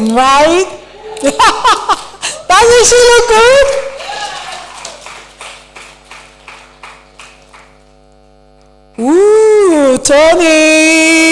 win, right? Doesn't she look good? Ooh, Tony!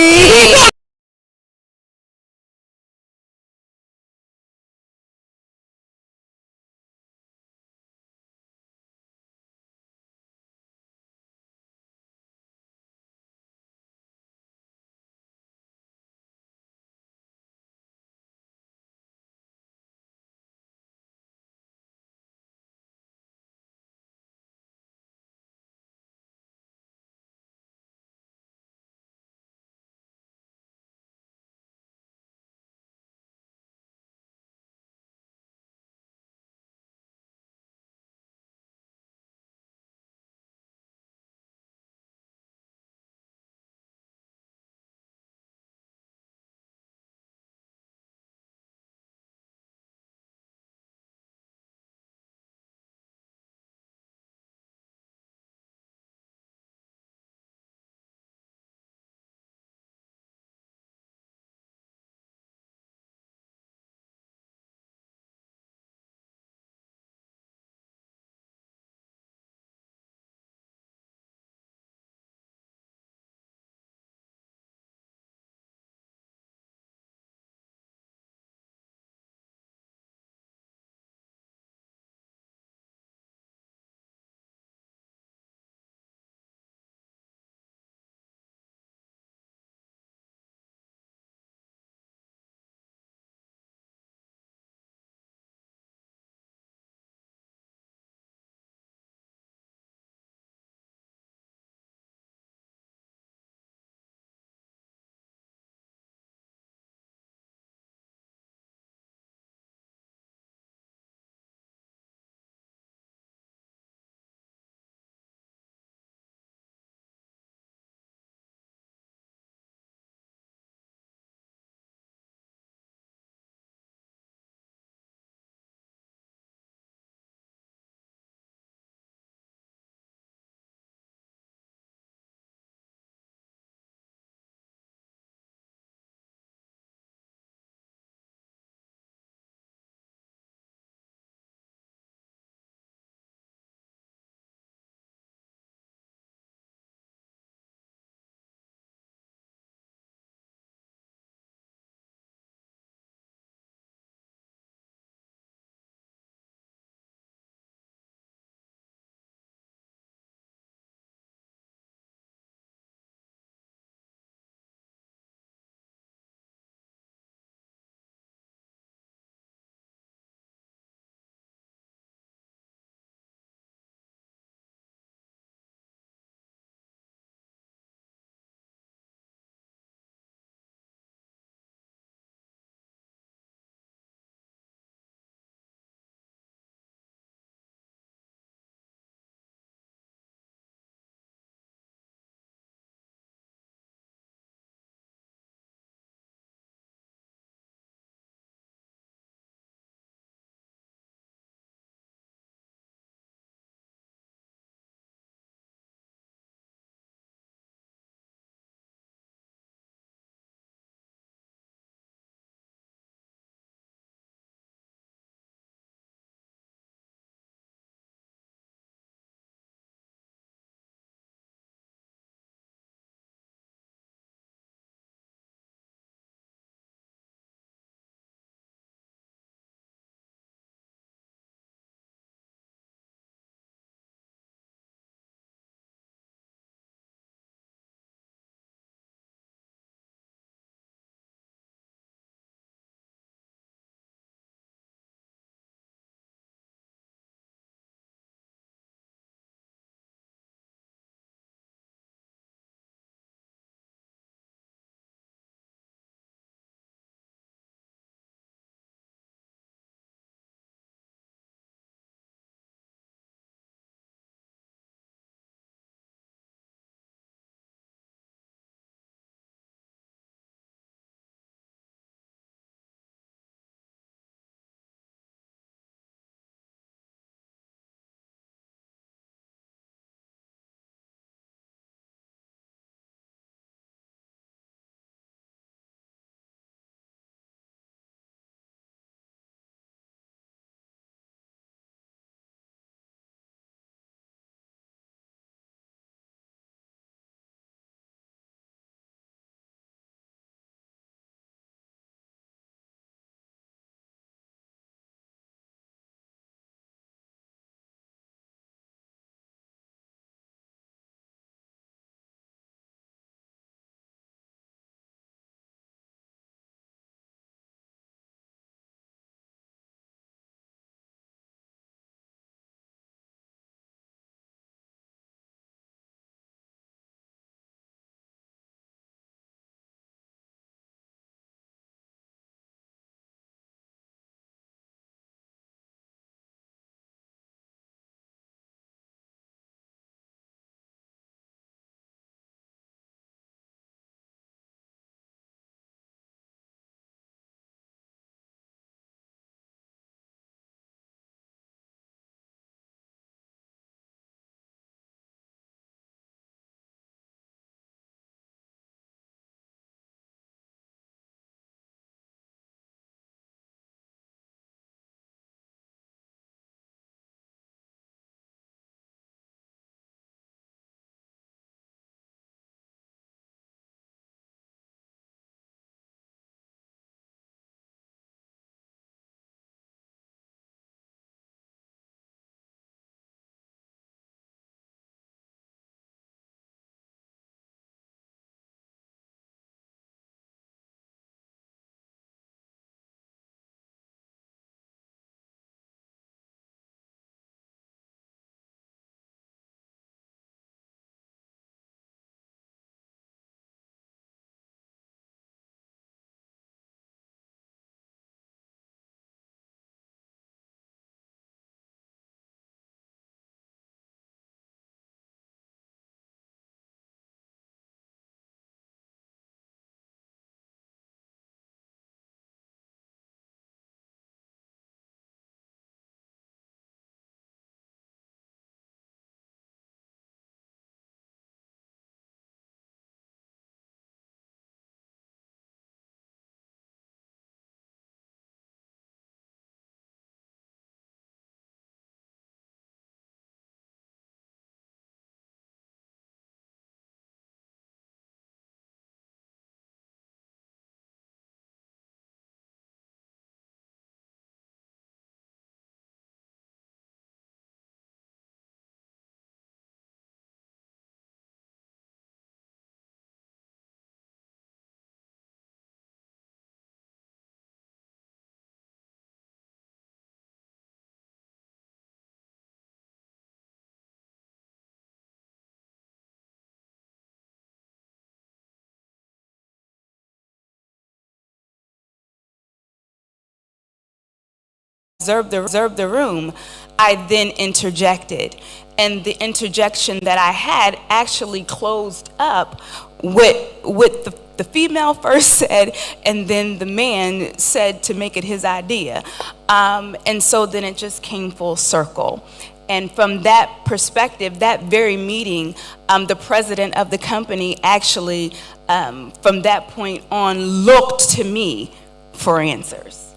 observed the room, I then interjected. And the interjection that I had actually closed up with the female first said, and then the man said to make it his idea. And so then it just came full circle. And from that perspective, that very meeting, the president of the company actually, from that point on, looked to me for answers.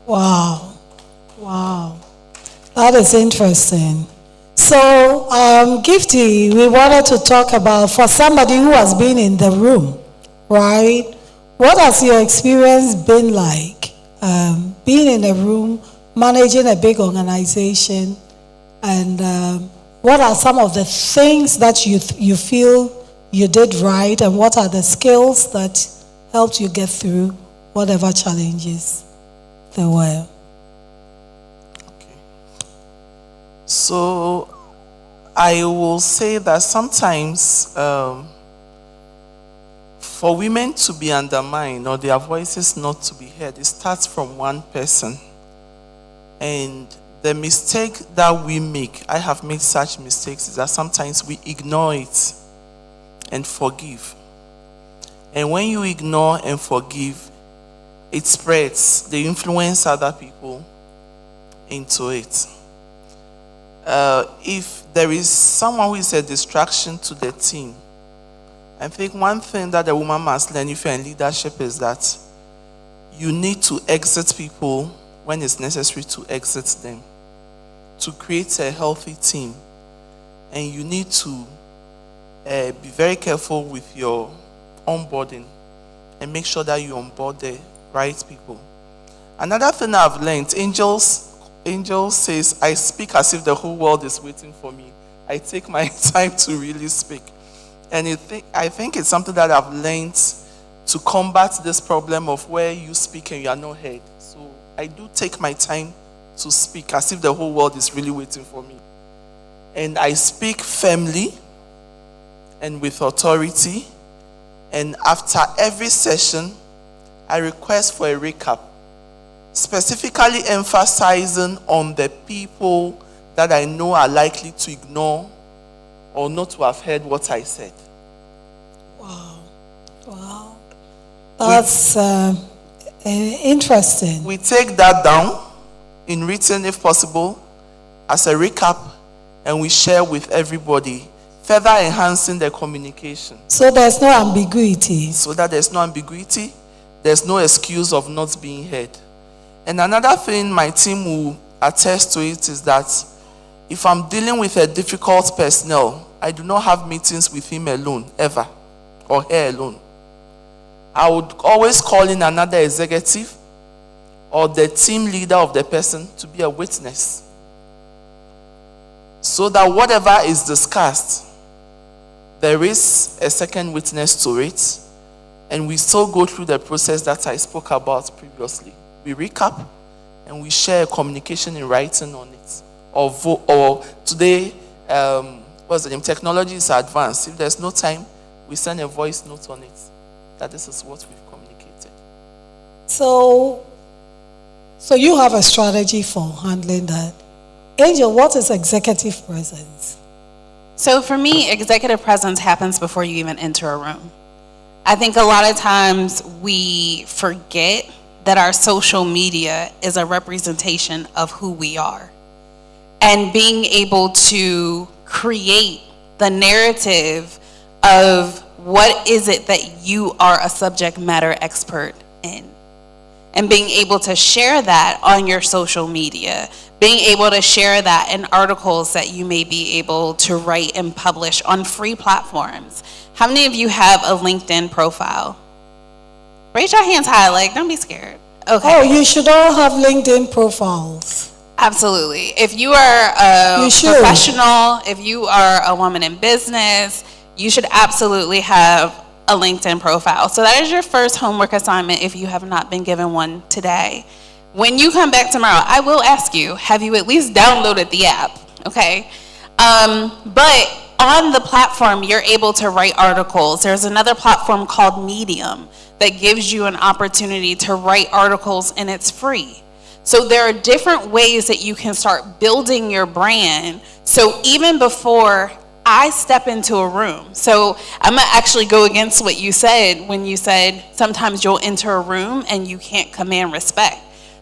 Wow. Wow. That is interesting. So, Gifty, we wanted to talk about, for somebody who has been in the room, right? What has your experience been like? Being in a room, managing a big organization, and what are some of the things that you feel you did right, and what are the skills that helped you get through whatever challenges there were? So I will say that sometimes for women to be undermined or their voices not to be heard, it starts from one person. And the mistake that we make, I have made such mistakes, is that sometimes we ignore it and forgive. And when you ignore and forgive, it spreads. They influence other people into it. If there is someone who is a distraction to the team, I think one thing that a woman must learn if you're in leadership is that you need to exit people when it's necessary to exit them to create a healthy team. And you need to be very careful with your onboarding and make sure that you onboard the right people. Another thing I've learned, Angel says, I speak as if the whole world is waiting for me. I take my time to really speak. And I think it's something that I've learned to combat this problem of where you speak and you are not heard. So I do take my time to speak as if the whole world is really waiting for me. And I speak firmly and with authority. And after every session, I request for a recap, specifically emphasizing on the people that I know are likely to ignore or not to have heard what I said. Wow. That's interesting. We take that down in written, if possible, as a recap, and we share with everybody, further enhancing the communication. So there's no ambiguity. So that there's no ambiguity, there's no excuse of not being heard. And another thing my team will attest to it is that if I'm dealing with a difficult personnel, I do not have meetings with him alone, ever, or her alone. I would always call in another executive or the team leader of the person to be a witness, so that whatever is discussed, there is a second witness to it, and we still go through the process that I spoke about previously. We recap and we share communication in writing on it. Or today, what's the name? Technology is advanced. If there's no time, we send a voice note on it. That this is what we've communicated. So you have a strategy for handling that. Angel, what is executive presence? So for me, executive presence happens before you even enter a room. I think a lot of times we forget that our social media is a representation of who we are. And being able to create the narrative of what is it that you are a subject matter expert in. And being able to share that on your social media, being able to share that in articles that you may be able to write and publish on free platforms. How many of you have a LinkedIn profile? Raise your hands high, like, don't be scared. Okay. Oh, you should all have LinkedIn profiles. Absolutely. If you are a professional, if you are a woman in business, you should absolutely have a LinkedIn profile. So that is your first homework assignment if you have not been given one today. When you come back tomorrow, I will ask you, have you at least downloaded the app? Okay. But on the platform, you're able to write articles. There's another platform called Medium that gives you an opportunity to write articles, and it's free. So there are different ways that you can start building your brand. So even before I step into a room, so I'm gonna actually go against what you said when you said sometimes you'll enter a room and you can't command respect.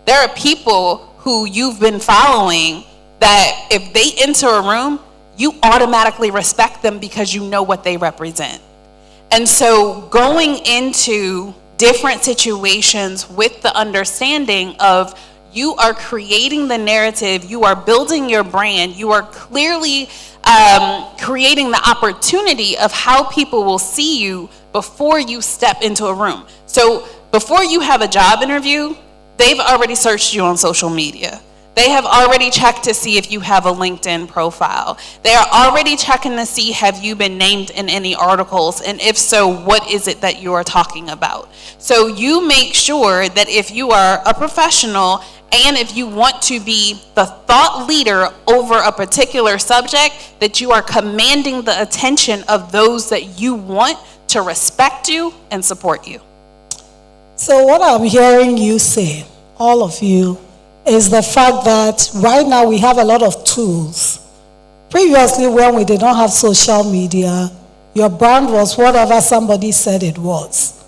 There are people who you've been following that if they enter a room, you automatically respect them because you know what they represent. And so going into different situations with the understanding of you are creating the narrative, you are building your brand, you are clearly creating the opportunity of how people will see you before you step into a room. So before you have a job interview, they've already searched you on social media. They have already checked to see if you have a LinkedIn profile. They are already checking to see have you been named in any articles, and if so, what is it that you are talking about? So you make sure that if you are a professional and if you want to be the thought leader over a particular subject, that you are commanding the attention of those that you want to respect you and support you. So what I'm hearing you say, all of you, is the fact that right now we have a lot of tools. Previously, when we did not have social media, your brand was whatever somebody said it was.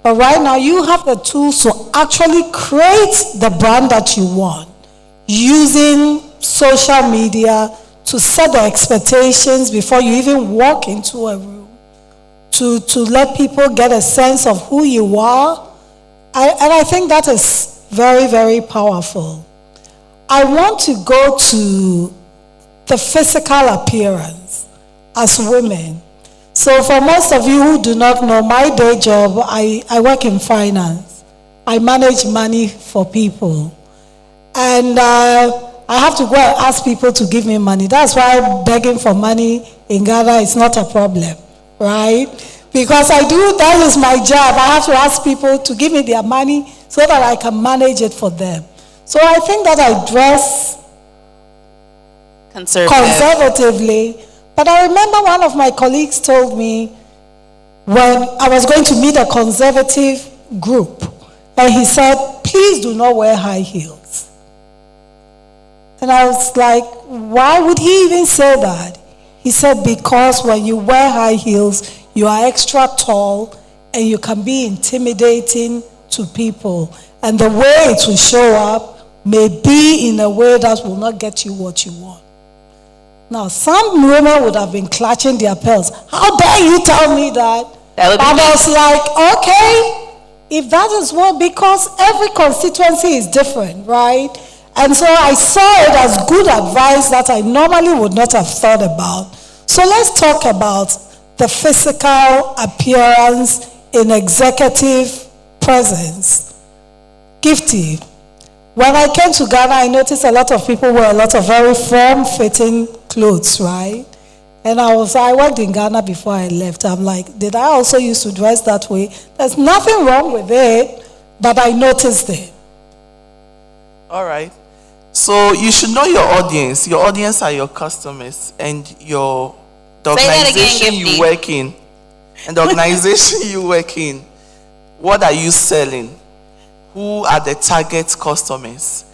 But right now, you have the tools to actually create the brand that you want, using social media to set the expectations before you even walk into a room, to let people get a sense of who you are. And I think that is very, very powerful. I want to go to the physical appearance as women. So for most of you who do not know, my day job, I work in finance. I manage money for people. And I have to go and ask people to give me money. That's why begging for money in Ghana is not a problem, right? Because that is my job. I have to ask people to give me their money so that I can manage it for them. So I think that I dress conservatively. But I remember one of my colleagues told me when I was going to meet a conservative group, and he said, please do not wear high heels. And I was like, why would he even say that? He said, because when you wear high heels, you are extra tall and you can be intimidating to people. And the way it will show up may be in a way that will not get you what you want. Now, some women would have been clutching their pearls. How dare you tell me that? I was like, okay, if that is what, because every constituency is different, right? And so I saw it as good advice that I normally would not have thought about. So let's talk about the physical appearance in executive presence. Gifty. When I came to Ghana, I noticed a lot of people wear a lot of very form-fitting clothes, right? And I worked in Ghana before I left. I'm like, did I also used to dress that way? There's nothing wrong with it, but I noticed it. All right. So you should know your audience. Your audience are your customers and the organization you work in. And the organization you work in. What are you selling? Who are the target customers?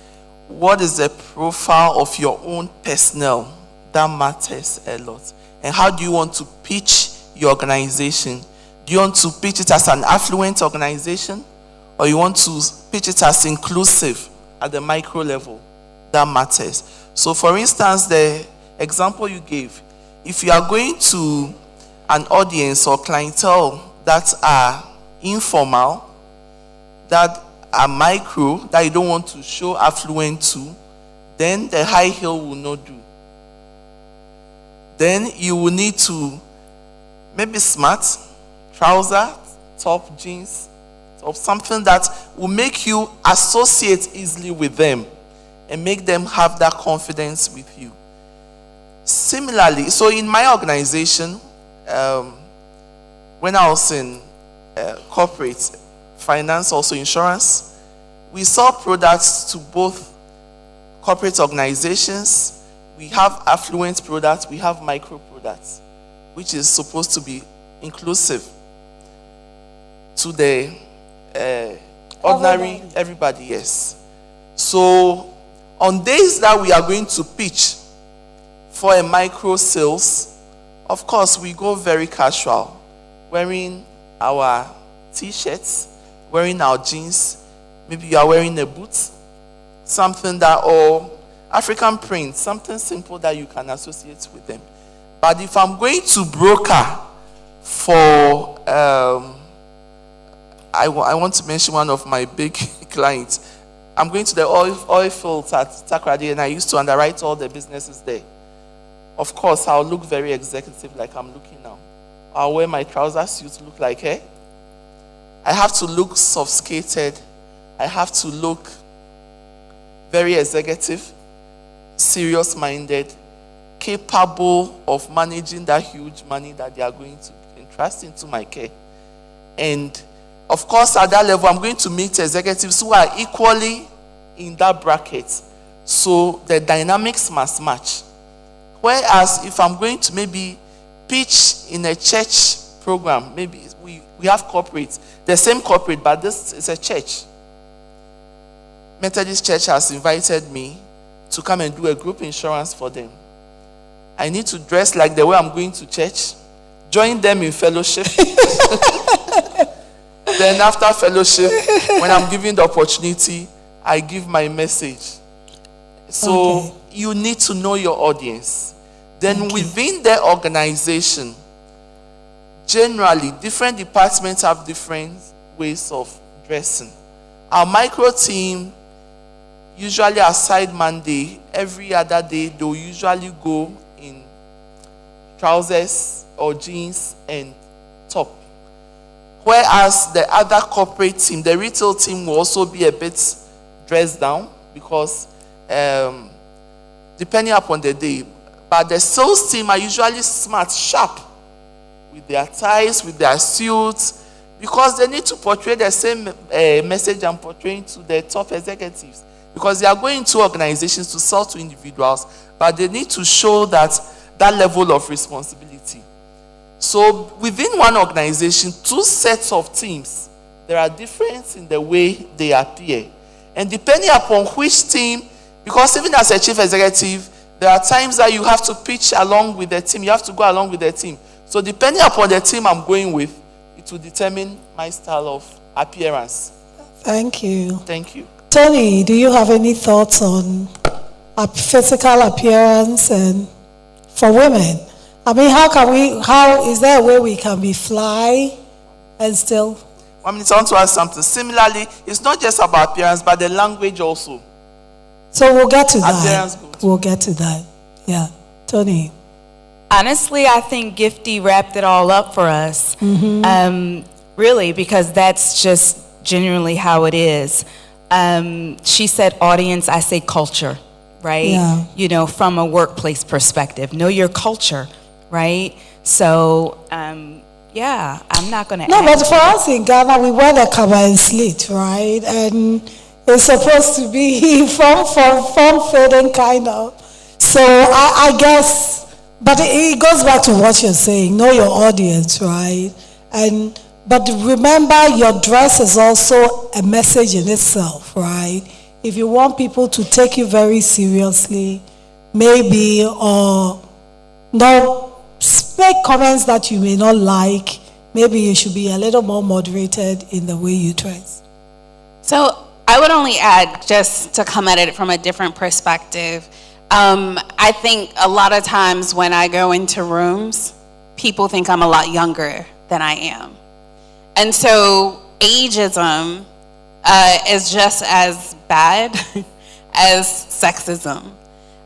What is the profile of your own personnel? That matters a lot. And how do you want to pitch your organization? Do you want to pitch it as an affluent organization? Or you want to pitch it as inclusive at the micro level? That matters. So for instance, the example you gave, if you are going to an audience or clientele that are informal, that are micro, that you don't want to show affluent to, then the high heel will not do. Then you will need to maybe smart, trouser, top, jeans, or something that will make you associate easily with them and make them have that confidence with you. Similarly, so in my organization, when I was in corporate finance, also insurance, we sell products to both corporate organizations. We have affluent products, we have micro products, which is supposed to be inclusive to the ordinary, everybody, yes. So on days that we are going to pitch for a micro sales, of course, we go very casual, wearing our t-shirts, wearing our jeans. Maybe you are wearing a boot, something that, or African print, something simple that you can associate with them. But if I'm going to broker for, I want to mention one of my big clients. I'm going to the oil fields at Takoradi, and I used to underwrite all the businesses there. Of course, I'll look very executive like I'm looking now. I'll wear my trouser suit, look like her. I have to look sophisticated. I have to look very executive, serious-minded, capable of managing that huge money that they are going to entrust into my care. And of course, at that level, I'm going to meet executives who are equally in that bracket. So the dynamics must match. Whereas if I'm going to maybe pitch in a church program, maybe we have corporates, the same corporate, but this is a church. Methodist Church has invited me to come and do a group insurance for them. I need to dress like the way I'm going to church, join them in fellowship. Then after fellowship, when I'm given the opportunity, I give my message. So you need to know your audience. Then within the organization, generally, different departments have different ways of dressing. Our micro team, usually aside Monday, every other day, they'll usually go in trousers or jeans and top. Whereas the other corporate team, the retail team, will also be a bit dressed down because depending upon the day. But the sales team are usually smart, sharp, with their ties, with their suits, because they need to portray the same message I'm portraying to the top executives. Because they are going to organizations to sell to individuals, but they need to show that level of responsibility. So within one organization, two sets of teams, there are differences in the way they appear. And depending upon which team, because even as a chief executive, there are times that you have to pitch along with the team. You have to go along with the team. So depending upon the team I'm going with, it will determine my style of appearance. Thank you. Thank you. Tony, do you have any thoughts on physical appearance and for women? I mean, how is there a way we can be fly and still? I want to ask something. Similarly, it's not just about appearance, but the language also. So we'll get to Appearance that. good. We'll get to that. Yeah. Tony. Honestly, I think Gifty wrapped it all up for us. Really, because that's just genuinely how it is. She said audience, I say culture, right? Yeah. You know, from a workplace perspective. Know your culture, right? So, yeah, I'm not going to No, but for us in Ghana, we wear the cover and slit, right? And it's supposed to be form-fitting kind of. So I guess, but it goes back to what you're saying. Know your audience, right? But remember, your dress is also a message in itself, right? If you want people to take you very seriously, maybe, or not make comments that you may not like, maybe you should be a little more moderated in the way you dress. So I would only add, just to come at it from a different perspective, I think a lot of times when I go into rooms, people think I'm a lot younger than I am. And so ageism is just as bad as sexism.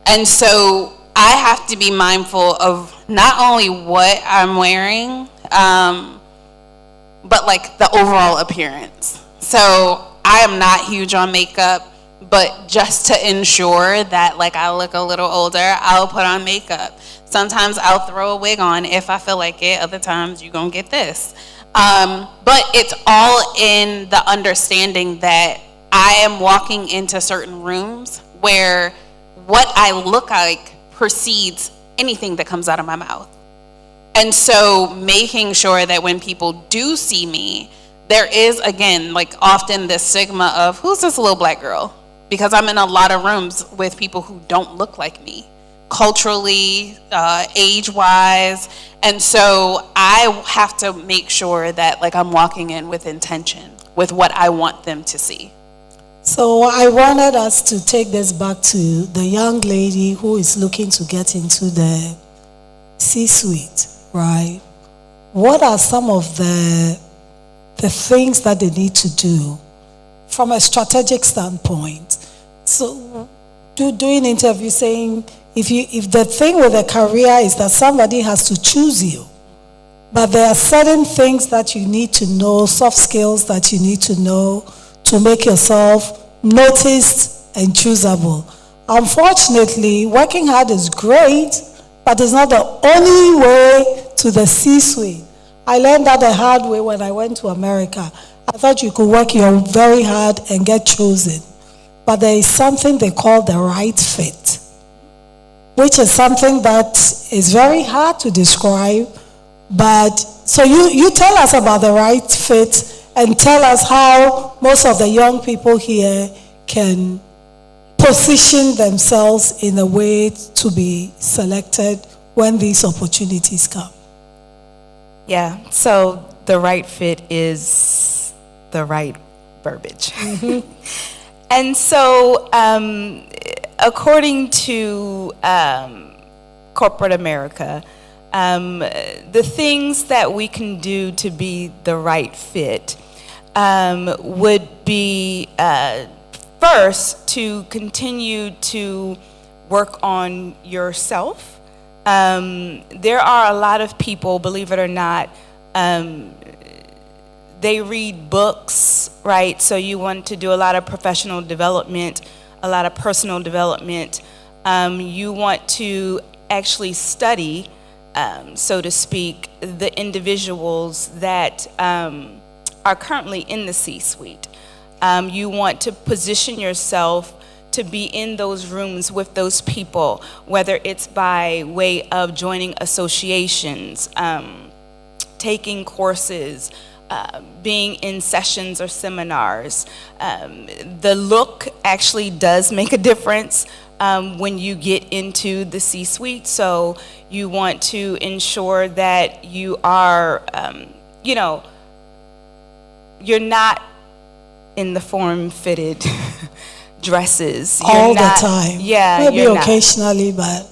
And so I have to be mindful of not only what I'm wearing, but like the overall appearance. So I am not huge on makeup, but just to ensure that like I look a little older, I'll put on makeup. Sometimes I'll throw a wig on if I feel like it. Other times you're gonna get this. But it's all in the understanding that I am walking into certain rooms where what I look like precedes anything that comes out of my mouth. And so making sure that when people do see me, there is, again, like often this stigma of, who's this little black girl? because I'm in a lot of rooms with people who don't look like me, culturally, age-wise. And so I have to make sure that like I'm walking in with intention, with what I want them to see. So I wanted us to take this back to the young lady who is looking to get into the C-suite, right? What are some of the things that they need to do from a strategic standpoint? So doing interview saying, if the thing with a career is that somebody has to choose you, but there are certain things that you need to know, soft skills that you need to know to make yourself noticed and choosable. Unfortunately, working hard is great, but it's not the only way to the C-suite. I learned that the hard way when I went to America. I thought you could work your very hard and get chosen. But there is something they call the right fit, which is something that is very hard to describe. But so you tell us about the right fit and tell us how most of the young people here can position themselves in a way to be selected when these opportunities come. Yeah, so the right fit is the right verbiage. And so according to corporate America, the things that we can do to be the right fit would be first to continue to work on yourself. There are a lot of people, believe it or not, they read books, right? So you want to do a lot of professional development, a lot of personal development. You want to actually study, so to speak, the individuals that are currently in the C-suite. You want to position yourself to be in those rooms with those people, whether it's by way of joining associations, taking courses, being in sessions or seminars. The look actually does make a difference when you get into the C-suite. So you want to ensure that you are, you're not in the form-fitted dresses. All the time. Yeah, maybe you're occasionally, but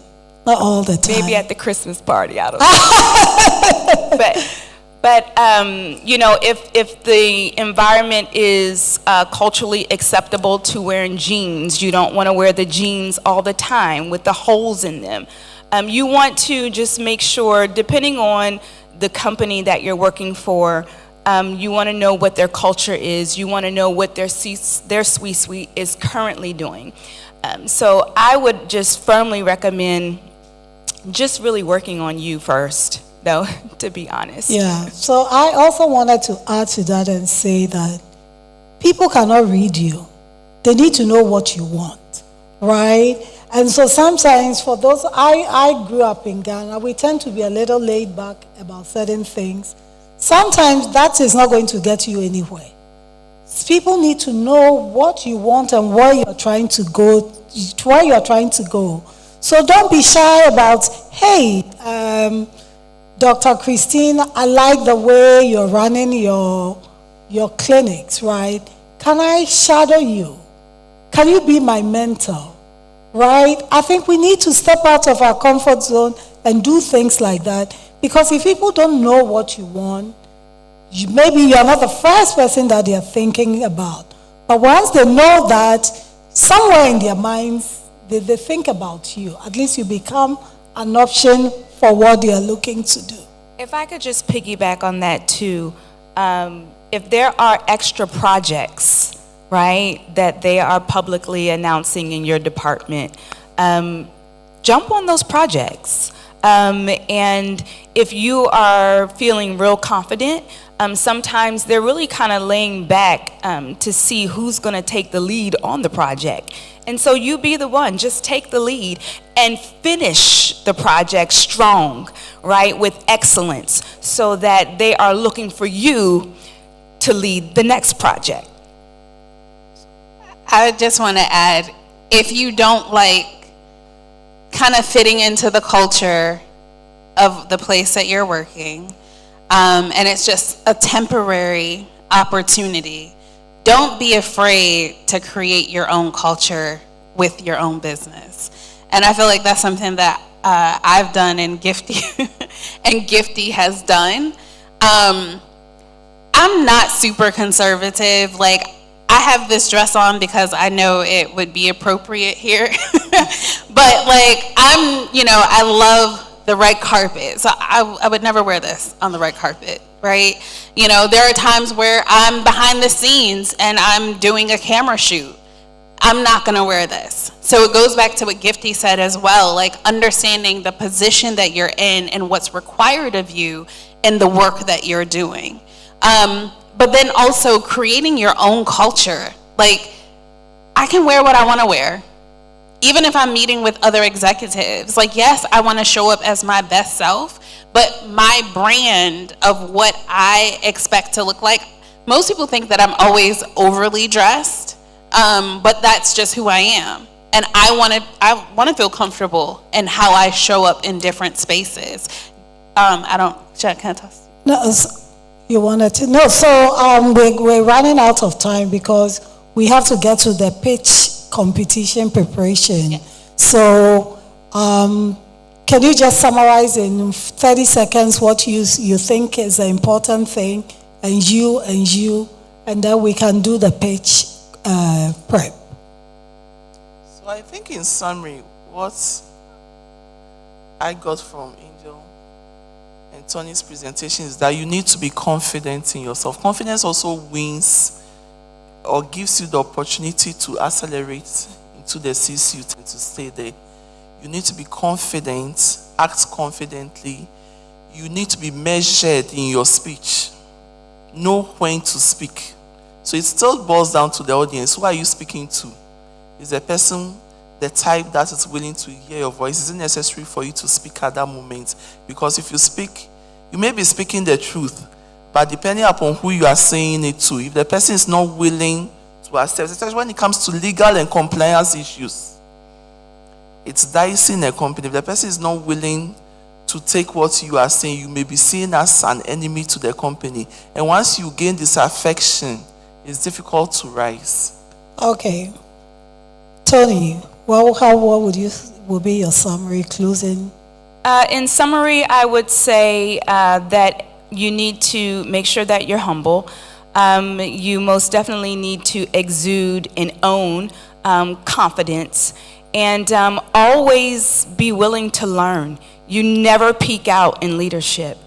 not all the time. Maybe at the Christmas party, I don't know. But if the environment is culturally acceptable to wearing jeans, you don't want to wear the jeans all the time with the holes in them. You want to just make sure, depending on the company that you're working for, you want to know what their culture is. You want to know what their C-suite is currently doing. So I would just firmly recommend just really working on you first, though, to be honest. Yeah. So I also wanted to add to that and say that people cannot read you. They need to know what you want, right? And so sometimes for those, I grew up in Ghana, we tend to be a little laid back about certain things. Sometimes that is not going to get you anywhere. People need to know what you want and where you're trying to go, So don't be shy about, hey, Dr. Christine, I like the way you're running your clinics, right? Can I shadow you? Can you be my mentor? Right? I think we need to step out of our comfort zone and do things like that. Because if people don't know what you want, maybe you're not the first person that they're thinking about. But once they know that, somewhere in their minds, they think about you. At least you become an option for what they are looking to do. If I could just piggyback on that too, if there are extra projects, right, that they are publicly announcing in your department, jump on those projects. And if you are feeling real confident, sometimes they're really kind of laying back to see who's going to take the lead on the project. And so you be the one, just take the lead and finish the project strong, right, with excellence, so that they are looking for you to lead the next project. I just want to add, if you don't like kind of fitting into the culture of the place that you're working, and it's just a temporary opportunity, don't be afraid to create your own culture with your own business. And I feel like that's something that I've done and Gifty and Gifty has done. I'm not super conservative. Like, I have this dress on because I know it would be appropriate here. But like, I love the red carpet. So I would never wear this on the red carpet, right? There are times where I'm behind the scenes and I'm doing a camera shoot. I'm not gonna wear this. So it goes back to what Gifty said as well, like understanding the position that you're in and what's required of you in the work that you're doing. But then also creating your own culture. Like, I can wear what I wanna wear. Even if I'm meeting with other executives, like, yes, I wanna show up as my best self, but my brand of what I expect to look like, most people think that I'm always overly dressed, but that's just who I am. And I wanna feel comfortable in how I show up in different spaces. Can I toss? No, you wanted to know. So we're running out of time because we have to get to the pitch competition preparation. Yeah. So can you just summarize in 30 seconds what you think is the important thing, and then we can do the pitch prep. So I think in summary, what I got from Angel and Tony's presentation is that you need to be confident in yourself. Confidence also wins or gives you the opportunity to accelerate into the C-suite and to stay there. You need to be confident, act confidently. You need to be measured in your speech. Know when to speak. So it still boils down to the audience. Who are you speaking to? Is the person the type that is willing to hear your voice? Is it necessary for you to speak at that moment? Because if you speak, you may be speaking the truth, but depending upon who you are saying it to, if the person is not willing to accept, especially when it comes to legal and compliance issues, it's dicey in a company. If the person is not willing to take what you are saying, you may be seen as an enemy to the company. And once you gain this affection, it's difficult to rise. Okay. Tony, what would be your summary closing? In summary, I would say that you need to make sure that you're humble. You most definitely need to exude and own confidence, and always be willing to learn. You never peak out in leadership.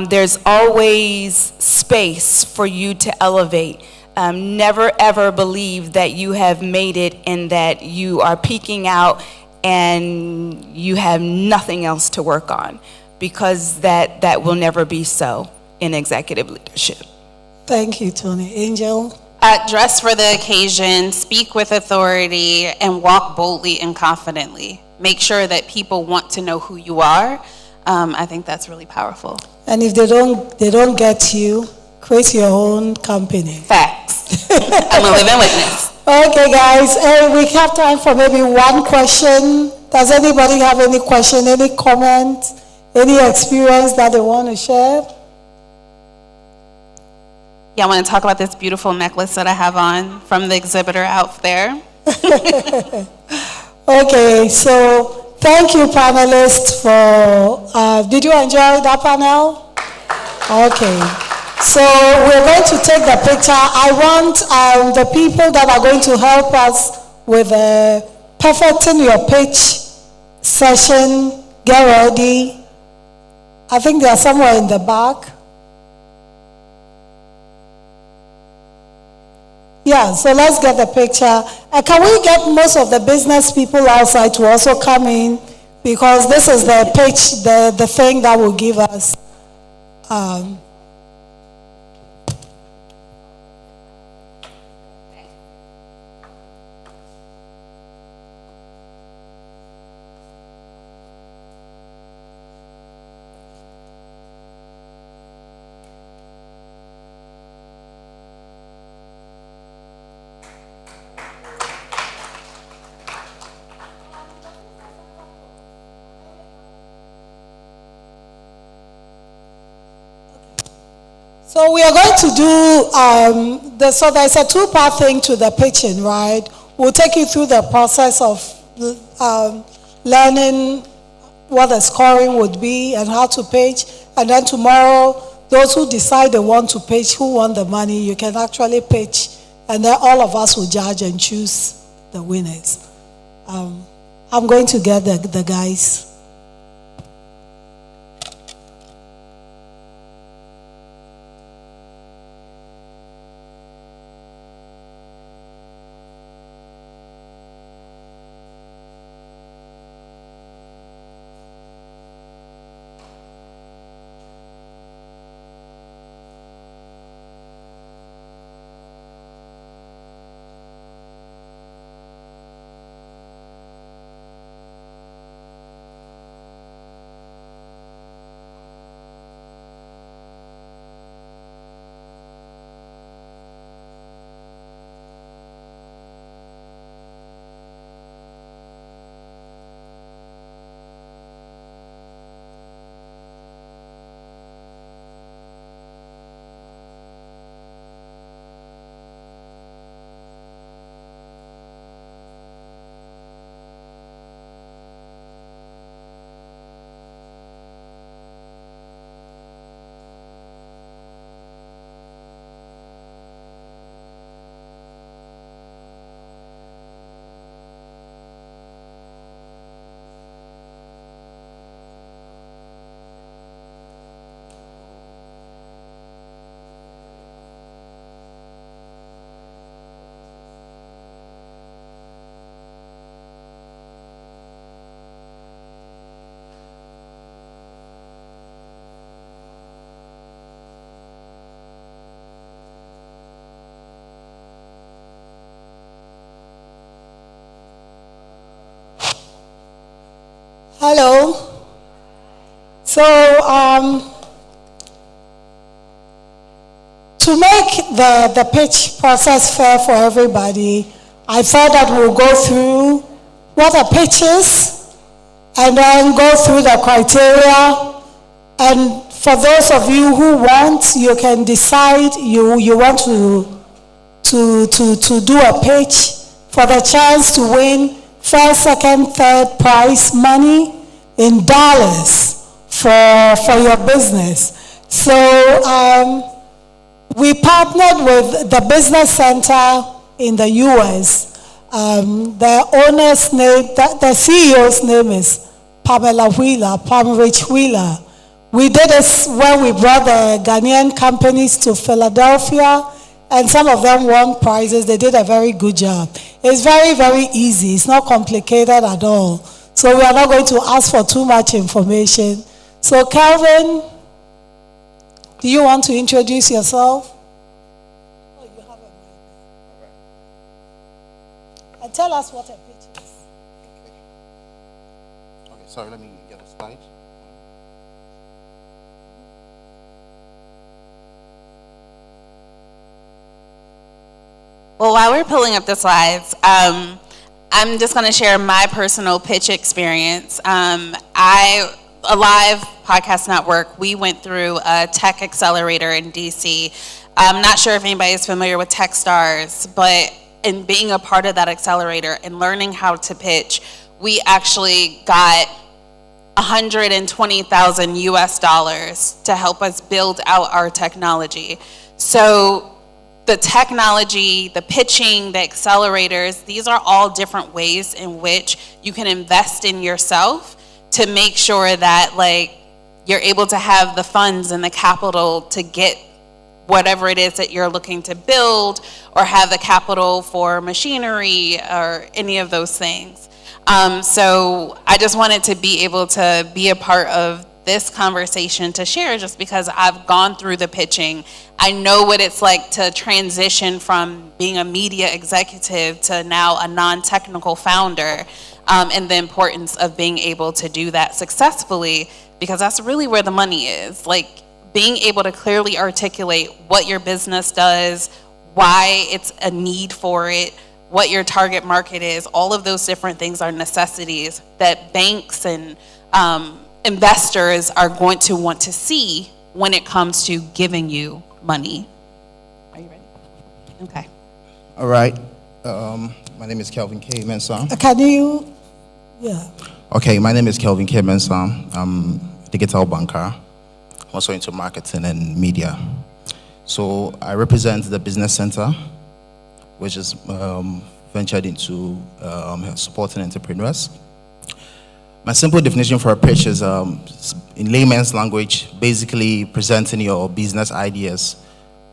There's always space for you to elevate. Never ever believe that you have made it and that you are peaking out and you have nothing else to work on, because that will never be so in executive leadership. Thank you, Tony. Angel? Dress for the occasion, speak with authority, and walk boldly and confidently. Make sure that people want to know who you are. I think that's really powerful. And if they don't get you, create your own company. Facts. I'm a living witness. Okay, guys, we have time for maybe one question. Does anybody have any question, any comment, any experience that they want to share? Yeah, I want to talk about this beautiful necklace that I have on from the exhibitor out there. Okay, so thank you, panelists, for, did you enjoy that panel? Okay, so we're going to take the picture. I want the people that are going to help us with perfecting your pitch session, get ready. I think they are somewhere in the back. Yeah, so let's get the picture. Can we get most of the business people outside to also come in? Because this is the pitch, the thing that will give us. So we are going to do, so there's a two-part thing to the pitching, right? We'll take you through the process of learning what the scoring would be and how to pitch. And then tomorrow, those who decide they want to pitch, who want the money, you can actually pitch. And then all of us will judge and choose the winners. I'm going to get the guys. Hello. So, to make the pitch process fair for everybody, I thought that we'll go through what a pitch is and then go through the criteria. And for those of you who want, you can decide you want to do a pitch for the chance to win first, second, third prize money in dollars for your business. So we partnered with the Business Center in the US. The owner's name, the CEO's name is Pamela Wheeler, Pamrich Wheeler. We did this when we brought the Ghanaian companies to Philadelphia, and some of them won prizes. They did a very good job. It's very, very easy. It's not complicated at all. So we are not going to ask for too much information. So Calvin, do you want to introduce yourself? Oh, you have a mic. And tell us what a pitch is. Okay, sorry, let me get a slide. Well, while we're pulling up the slides, I'm just going to share my personal pitch experience. Alive Podcast Network, we went through a tech accelerator in DC. I'm not sure if anybody is familiar with Techstars, but in being a part of that accelerator and learning how to pitch, we actually got $120,000 US to help us build out our technology. So the technology, the pitching, the accelerators, these are all different ways in which you can invest in yourself to make sure that you're able to have the funds and the capital to get whatever it is that you're looking to build, or have the capital for machinery or any of those things. So I just wanted to be able to be a part of this conversation to share, just because I've gone through the pitching. I know what it's like to transition from being a media executive to now a non-technical founder, and the importance of being able to do that successfully, because that's really where the money is. Being able to clearly articulate what your business does, why it's a need for it, what your target market is, all of those different things are necessities that banks and investors are going to want to see when it comes to giving you money. Are you ready? Okay. All right. My name is Kelvin K. Mensah. Can you, yeah. Okay, my name is Kelvin K. Mensah. I'm a digital banker, also into marketing and media. So I represent the Business Center, which is ventured into supporting entrepreneurs. My simple definition for a pitch is, in layman's language, basically presenting your business ideas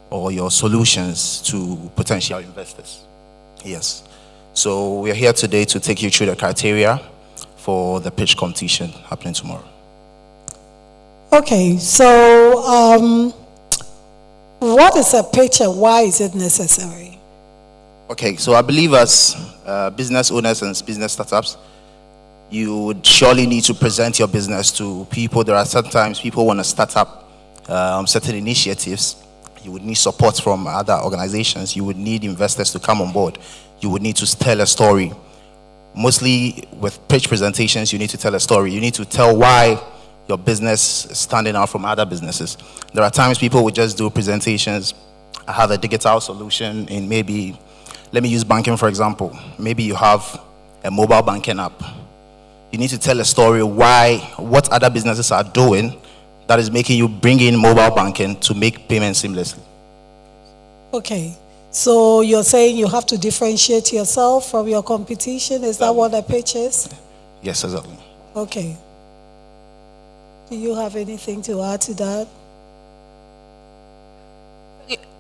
or your solutions to potential investors. Yes. So we're here today to take you through the criteria for the pitch competition happening tomorrow. Okay, so what is a pitch and why is it necessary? Okay, so I believe as business owners and business startups, you would surely need to present your business to people. There are sometimes people want to start up certain initiatives. You would need support from other organizations. You would need investors to come on board. You would need to tell a story. Mostly with pitch presentations, you need to tell a story. You need to tell why your business is standing out from other businesses. There are times people would just do presentations. I have a digital solution in maybe, let me use banking for example. Maybe you have a mobile banking app. You need to tell a story why, what other businesses are doing that is making you bring in mobile banking to make payments seamlessly. Okay, so you're saying you have to differentiate yourself from your competition. Is that what a pitch is? Yes, exactly. Okay. Do you have anything to add to that?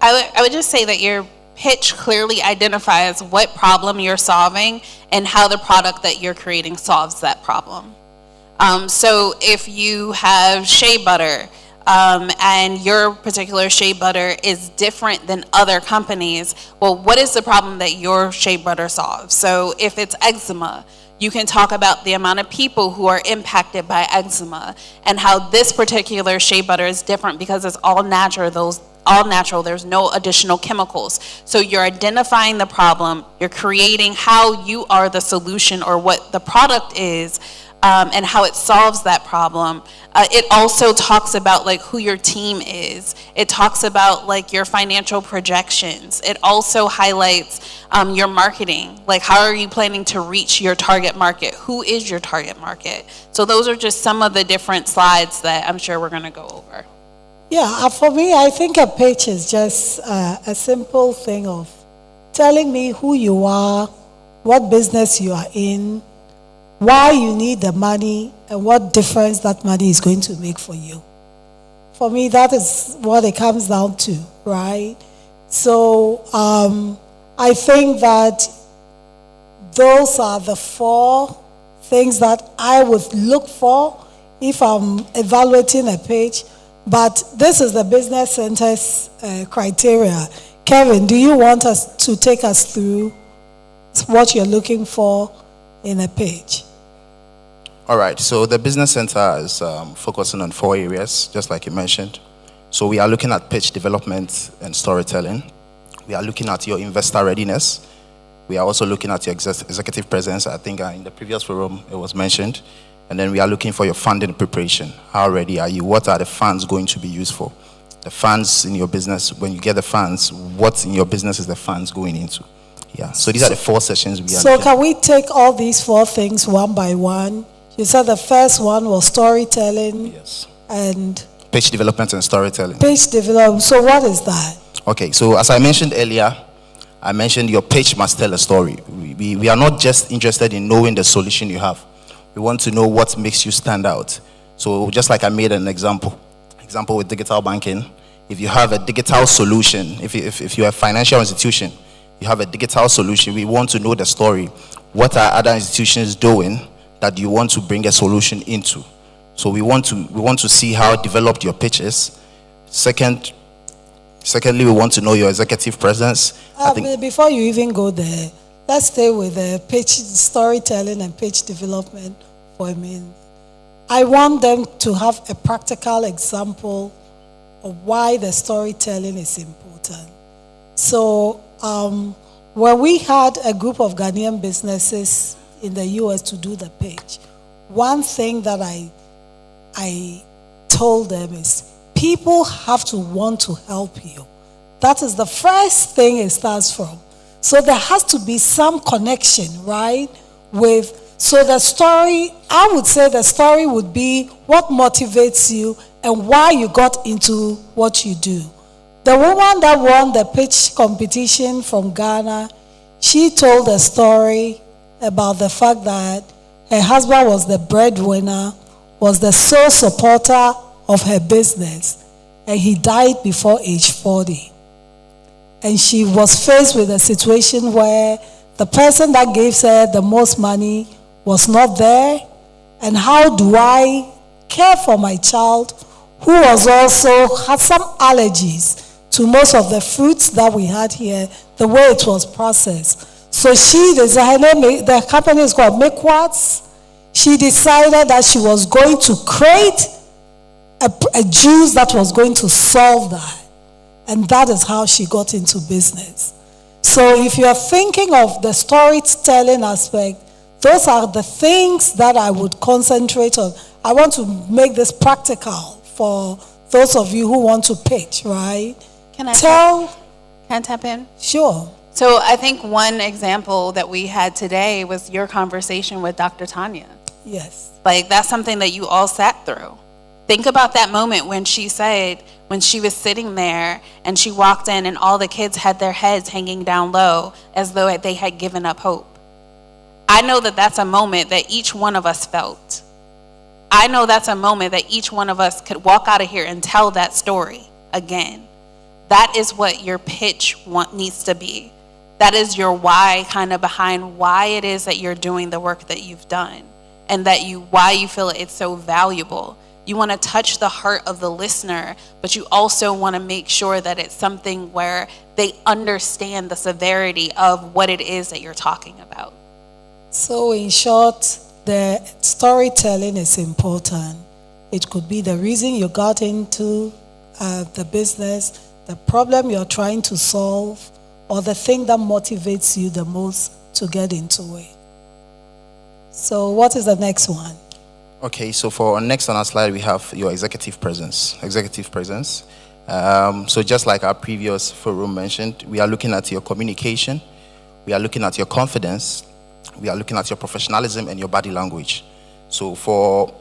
I would just say that your pitch clearly identifies what problem you're solving and how the product that you're creating solves that problem. So if you have shea butter and your particular shea butter is different than other companies, well, what is the problem that your shea butter solves? So if it's eczema, you can talk about the amount of people who are impacted by eczema and how this particular shea butter is different because it's all natural. There's no additional chemicals. So you're identifying the problem, you're creating how you are the solution or what the product is, and how it solves that problem. It also talks about like who your team is. It talks about like your financial projections. It also highlights your marketing. Like how are you planning to reach your target market? Who is your target market? So those are just some of the different slides that I'm sure we're gonna go over. Yeah, for me, I think a pitch is just a simple thing of telling me who you are, what business you are in, why you need the money, and what difference that money is going to make for you. For me, that is what it comes down to, right? So I think that those are the 4 things that I would look for if I'm evaluating a pitch. But this is the Business Center's criteria. Kevin, do you want us to take us through what you're looking for in a pitch? All right, so the Business Center is focusing on 4 areas, just like you mentioned. So we are looking at pitch development and storytelling. We are looking at your investor readiness. We are also looking at your executive presence. I think in the previous forum it was mentioned. And then we are looking for your funding preparation. How ready are you? What are the funds going to be used for? The funds in your business, when you get the funds, what in your business is the funds going into? Yeah, so these are the 4 sessions we are So looking can we take all these 4 things one by one? You said the first one was storytelling. Yes. And pitch development and storytelling. pitch development. So what is that? Okay, so as I mentioned earlier, I mentioned your pitch must tell a story. We are not just interested in knowing the solution you have. We want to know what makes you stand out. So just like I made an example with digital banking, if you have a digital solution, if you're a financial institution, you have a digital solution, we want to know the story. What are other institutions doing that you want to bring a solution into? So we want to see how developed your pitch is. Secondly, we want to know your executive presence. Before you even go there, let's stay with the pitch storytelling and pitch development for a minute. I want them to have a practical example of why the storytelling is important. So when we had a group of Ghanaian businesses in the US to do the pitch, one thing that I told them is people have to want to help you. That is the first thing it starts from. So there has to be some connection, right? So the story, I would say the story would be what motivates you and why you got into what you do. The woman that won the pitch competition from Ghana, she told a story about the fact that her husband was the breadwinner, was the sole supporter of her business, and he died before age 40. And she was faced with a situation where the person that gave her the most money was not there. And how do I care for my child who was also had some allergies to most of the fruits that we had here, the way it was processed. So she decided, the company is called Makewards. She decided that she was going to create a juice that was going to solve that. And that is how she got into business. So if you are thinking of the storytelling aspect, those are the things that I would concentrate on. I want to make this practical for those of you who want to pitch, right? Can I tap in? Sure. So I think one example that we had today was your conversation with Dr. Tanya. Yes. Like, that's something that you all sat through. Think about that moment when she said, when she was sitting there and she walked in and all the kids had their heads hanging down low as though they had given up hope. I know that that's a moment that each one of us felt. I know that's a moment that each one of us could walk out of here and tell that story again. That is what your pitch needs to be. That is your why, kind of behind why it is that you're doing the work that you've done, and why you feel it's so valuable. You want to touch the heart of the listener, but you also want to make sure that it's something where they understand the severity of what it is that you're talking about. So in short, the storytelling is important. It could be the reason you got into the business, the problem you're trying to solve, or the thing that motivates you the most to get into it. So what is the next one? Okay, so for our next on our slide, we have your executive presence. So just like our previous forum mentioned, we are looking at your communication, we are looking at your confidence, we are looking at your professionalism and your body language. So for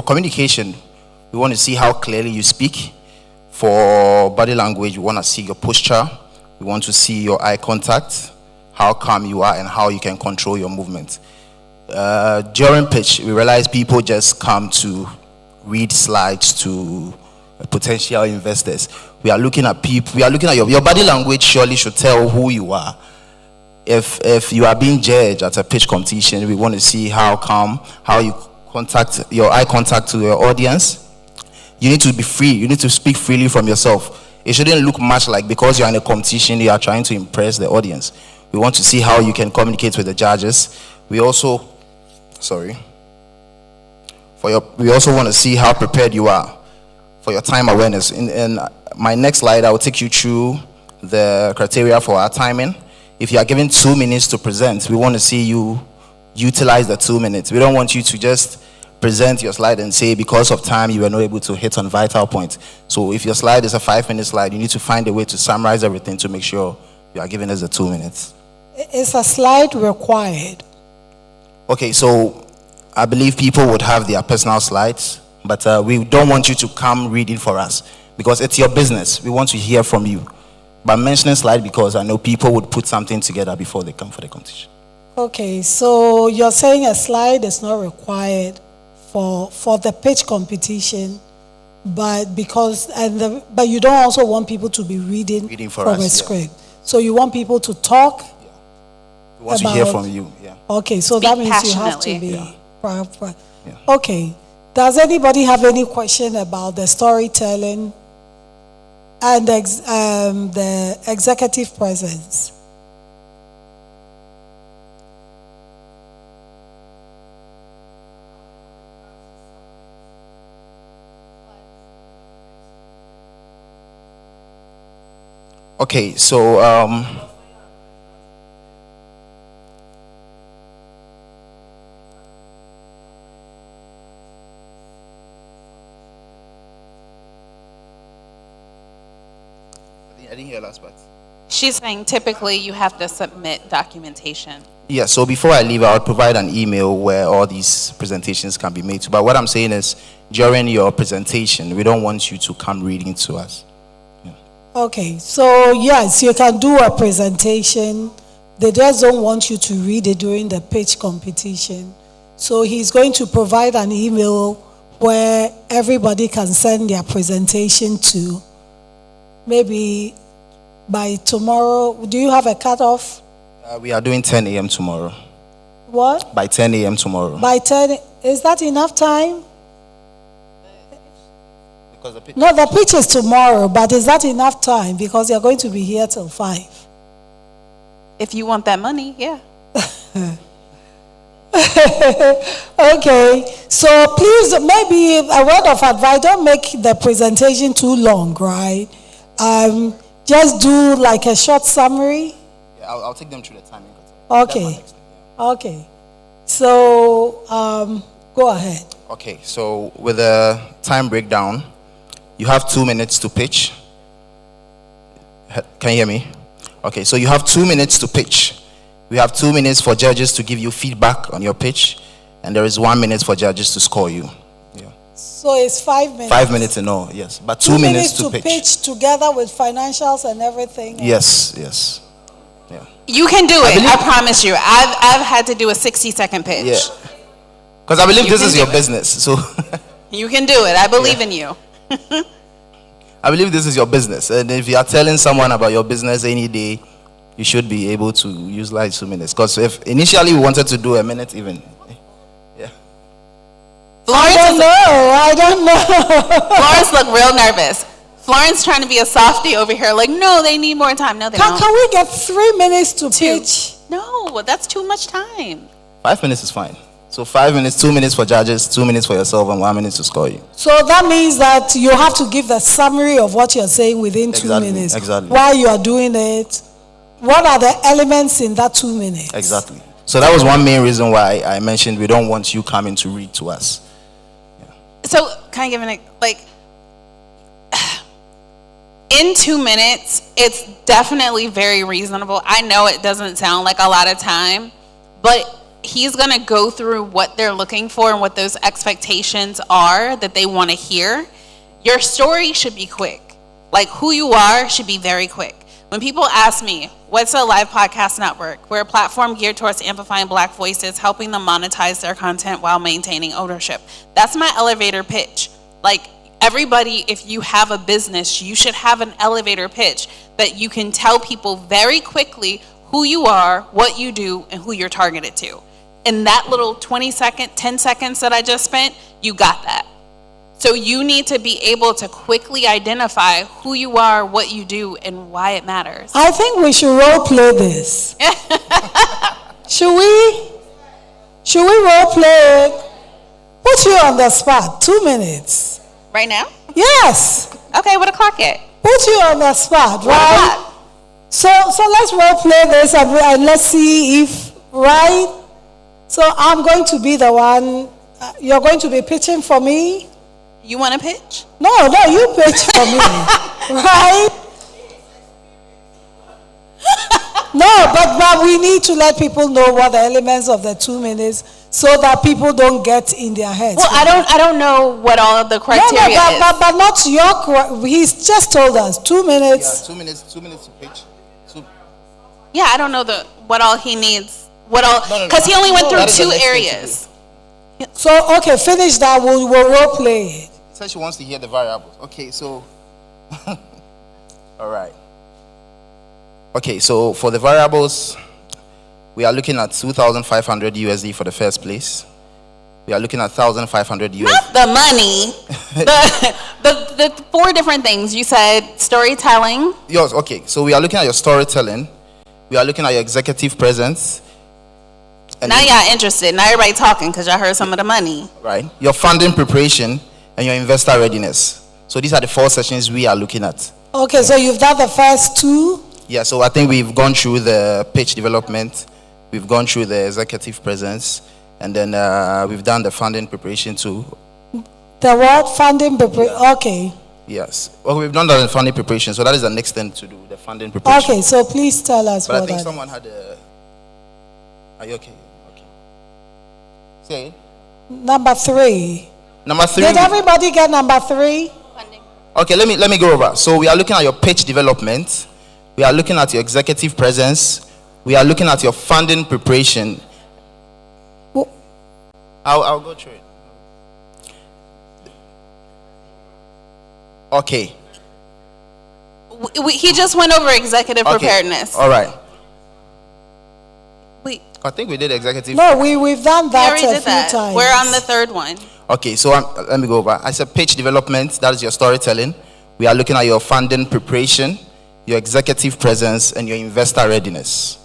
communication, we want to see how clearly you speak. For body language, we want to see your posture. We want to see your eye contact, how calm you are, and how you can control your movement. During pitch, we realize people just come to read slides to potential investors. We are looking at people. We are looking at your body language. Surely should tell who you are. If you are being judged at a pitch competition, we want to see how calm, how you contact your eye contact to your audience. You need to be free. You need to speak freely from yourself. It shouldn't look much like because you're in a competition, you are trying to impress the audience. We want to see how you can communicate with the judges. We also want to see how prepared you are for your time awareness. In my next slide, I will take you through the criteria for our timing. If you are given 2 minutes to present, we want to see you utilize the 2 minutes. We don't want you to just present your slide and say because of time you were not able to hit on vital points. So if your slide is a 5-minute slide, you need to find a way to summarize everything to make sure you are giving us the 2 minutes. Is a slide required? Okay, so I believe people would have their personal slides, but we don't want you to come reading for us because it's your business. We want to hear from you. But I'm mentioning slide because I know people would put something together before they come for the competition. Okay, so you're saying a slide is not required for the pitch competition, but but you don't also want people to be reading from a script. Yeah. So you want people to talk. Yeah. We want to hear from you. Yeah. Okay, so that means you have to be. Yeah. Okay. Does anybody have any question about the storytelling and the executive presence? Okay, so didn't hear last part. She's saying typically you have to submit documentation. Yeah, so before I leave, I'll provide an email where all these presentations can be made to. But what I'm saying is, during your presentation, we don't want you to come reading to us. Okay, so yes, you can do a presentation. They just don't want you to read it during the pitch competition. So he's going to provide an email where everybody can send their presentation to. Maybe by tomorrow. Do you have a cutoff? We are doing 10 a.m. tomorrow. What? By 10 a.m. tomorrow. By 10, is that enough time? Because the pitch. No, the pitch is tomorrow, but is that enough time? Because you're going to be here till 5. If you want that money, yeah. Okay, so please, maybe a word of advice, don't make the presentation too long, right? Just do like a short summary. Yeah, I'll take them through the timing. Okay, okay. So, go ahead. Okay, so with the time breakdown, you have 2 minutes to pitch. Can you hear me? Okay, so you have 2 minutes to pitch. We have 2 minutes for judges to give you feedback on your pitch, and there is 1 minute for judges to score you. Yeah. So it's 5 minutes. 5 minutes in all, yes, but 2 minutes to pitch. Together with financials and everything. Yes, yes. Yeah. You can do it. I promise you. I've had to do a 60-second pitch. Yeah. Because I believe You this can is do your it. business, so You can do it. I believe in you. I believe this is your business, and if you are telling someone about your business any day, you should be able to use like 2 minutes. Because if initially we wanted to do a minute even, yeah. I don't know. Florence looked real nervous. Florence trying to be a softie over here, like, no, they need more time. No, they don't. Can we get 3 minutes to pitch? No, that's too much time. 5 minutes is fine. So 5 minutes, 2 minutes for judges, 2 minutes for yourself, and 1 minute to score you. So that means that you have to give the summary of what you're saying within 2 minutes. Exactly. While you are doing it, what are the elements in that 2 minutes? Exactly. So that was one main reason why I mentioned we don't want you coming to read to us. So, can I give in 2 minutes, it's definitely very reasonable. I know it doesn't sound like a lot of time, but he's going to go through what they're looking for and what those expectations are that they want to hear. Your story should be quick. Like, who you are should be very quick. When people ask me, what's a live podcast network? We're a platform geared towards amplifying Black voices, helping them monetize their content while maintaining ownership. That's my elevator pitch. Like, everybody, if you have a business, you should have an elevator pitch that you can tell people very quickly who you are, what you do, and who you're targeted to. In that little 20-second, 10 seconds that I just spent, you got that. So you need to be able to quickly identify who you are, what you do, and why it matters. I think we should role play this. Should we? Should we role play? Put you on the spot. 2 minutes. Right now? Yes. Okay, what o'clock at? Put you on the spot, What right? o'clock? So let's role play this and let's see if, right? So I'm going to be the one, you're going to be pitching for me? You want to pitch? No, you pitch for me, right? No, but we need to let people know what the elements of the 2 minutes so that people don't get in their heads. Well, I don't know what all of the criteria is. But not he's just told us 2 minutes. Yeah, 2 minutes, 2 minutes to pitch. Yeah, I don't know what all he needs. Because he only went through 2 areas. So, okay, finish that. We'll role play it. Says she wants to hear the variables. Okay, so all right. Okay, so for the variables, we are looking at 2,500 USD for the first place. We are looking at 1,500 USD. Not the money. the 4 different things. You said storytelling. Yes, okay. So we are looking at your storytelling. We are looking at your executive presence. And Now y'all interested. Now everybody talking because y'all heard some of the money. Right. Your funding preparation and your investor readiness. So these are the 4 sessions we are looking at. Okay, so you've done the first 2. Yeah, so I think we've gone through the pitch development, we've gone through the executive presence, and then we've done the funding preparation too. The what? Funding preparation. Okay. Yes. Well, we've done that in funding preparation, so that is the next thing to do, the funding preparation. Okay, so please tell us But I what think that someone had a. Are you okay? Okay. Say it. Number 3. Number 3. Did everybody get number 3? Okay, let me go over. So we are looking at your pitch development. We are looking at your executive presence. We are looking at your funding preparation. I'll go through it. Okay. He just went over executive Okay. preparedness. All right. I think we did executive. No, we've done We that already a did few that. times. We're on the third one. Okay, so let me go over. I said pitch development, that is your storytelling. We are looking at your funding preparation, your executive presence, and your investor readiness.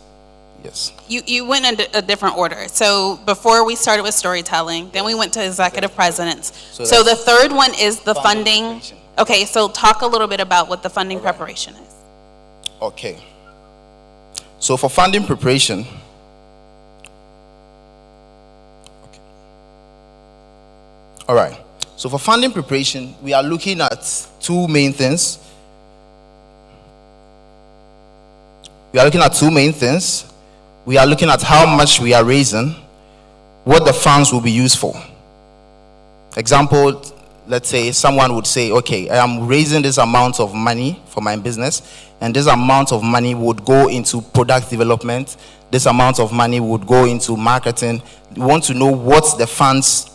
Yes. You went in a different order. So before we started with storytelling, then we went to executive presence. So the third one is the funding. preparation. Okay, so talk a little bit about what the funding preparation is. Okay. So for funding preparation, okay. All right. So for funding preparation, we are looking at two main things. We are looking at how much we are raising, what the funds will be used for. Example, let's say someone would say, okay, I am raising this amount of money for my business, and this amount of money would go into product development. This amount of money would go into marketing. We want to know what the funds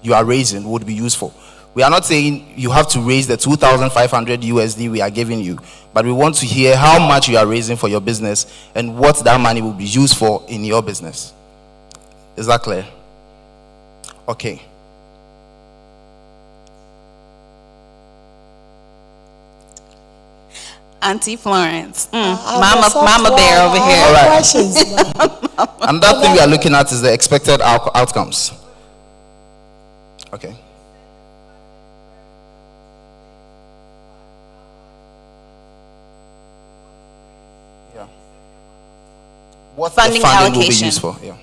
you are raising would be used for. We are not saying you have to raise the 2,500 USD we are giving you, but we want to hear how much you are raising for your business and what that money will be used for in your business. Is that clear? Okay. Auntie Florence. Mama Mama Bear over here. All right. Questions. Another thing we are looking at is the expected outcomes. Okay. Yeah. What Funding the funding will be allocation. used for? Yeah.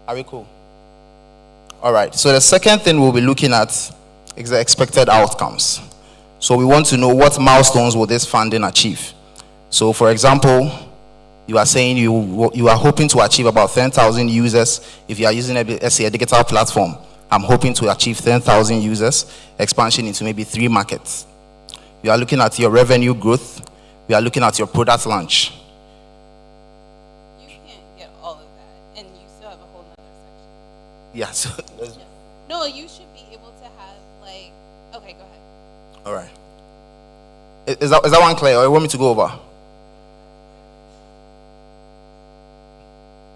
Are we cool? All right. So the second thing we'll be looking at is the expected outcomes. So we want to know what milestones will this funding achieve. So for example, you are saying you are hoping to achieve about 10,000 users. If you are using a digital platform, I'm hoping to achieve 10,000 users, expansion into maybe 3 markets. You are looking at your revenue growth. We are looking at your product launch. You can't get all of that, and you still have a whole other section. Yeah. So No, you should be able to have like. Okay, go ahead. all right. Is that one clear, or you want me to go over?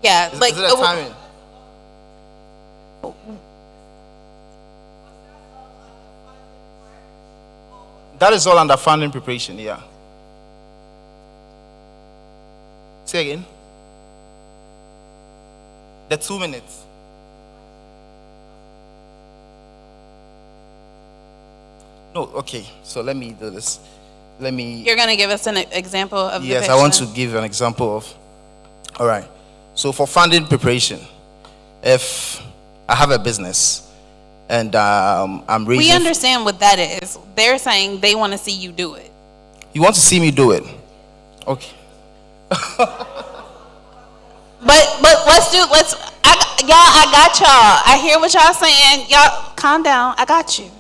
Yeah, Is like it a timing? That is all under funding preparation, yeah. Say again. The 2 minutes. No, okay. So let me do this. You're gonna give us an example of the Yes, pitch I want to then? give an example of. All right. So for funding preparation, if I have a business and I'm raising. We understand what that is. They're saying they want to see you do it. You want to see me do it? Okay. But I got y'all. I hear what y'all saying. Y'all calm down. I got you.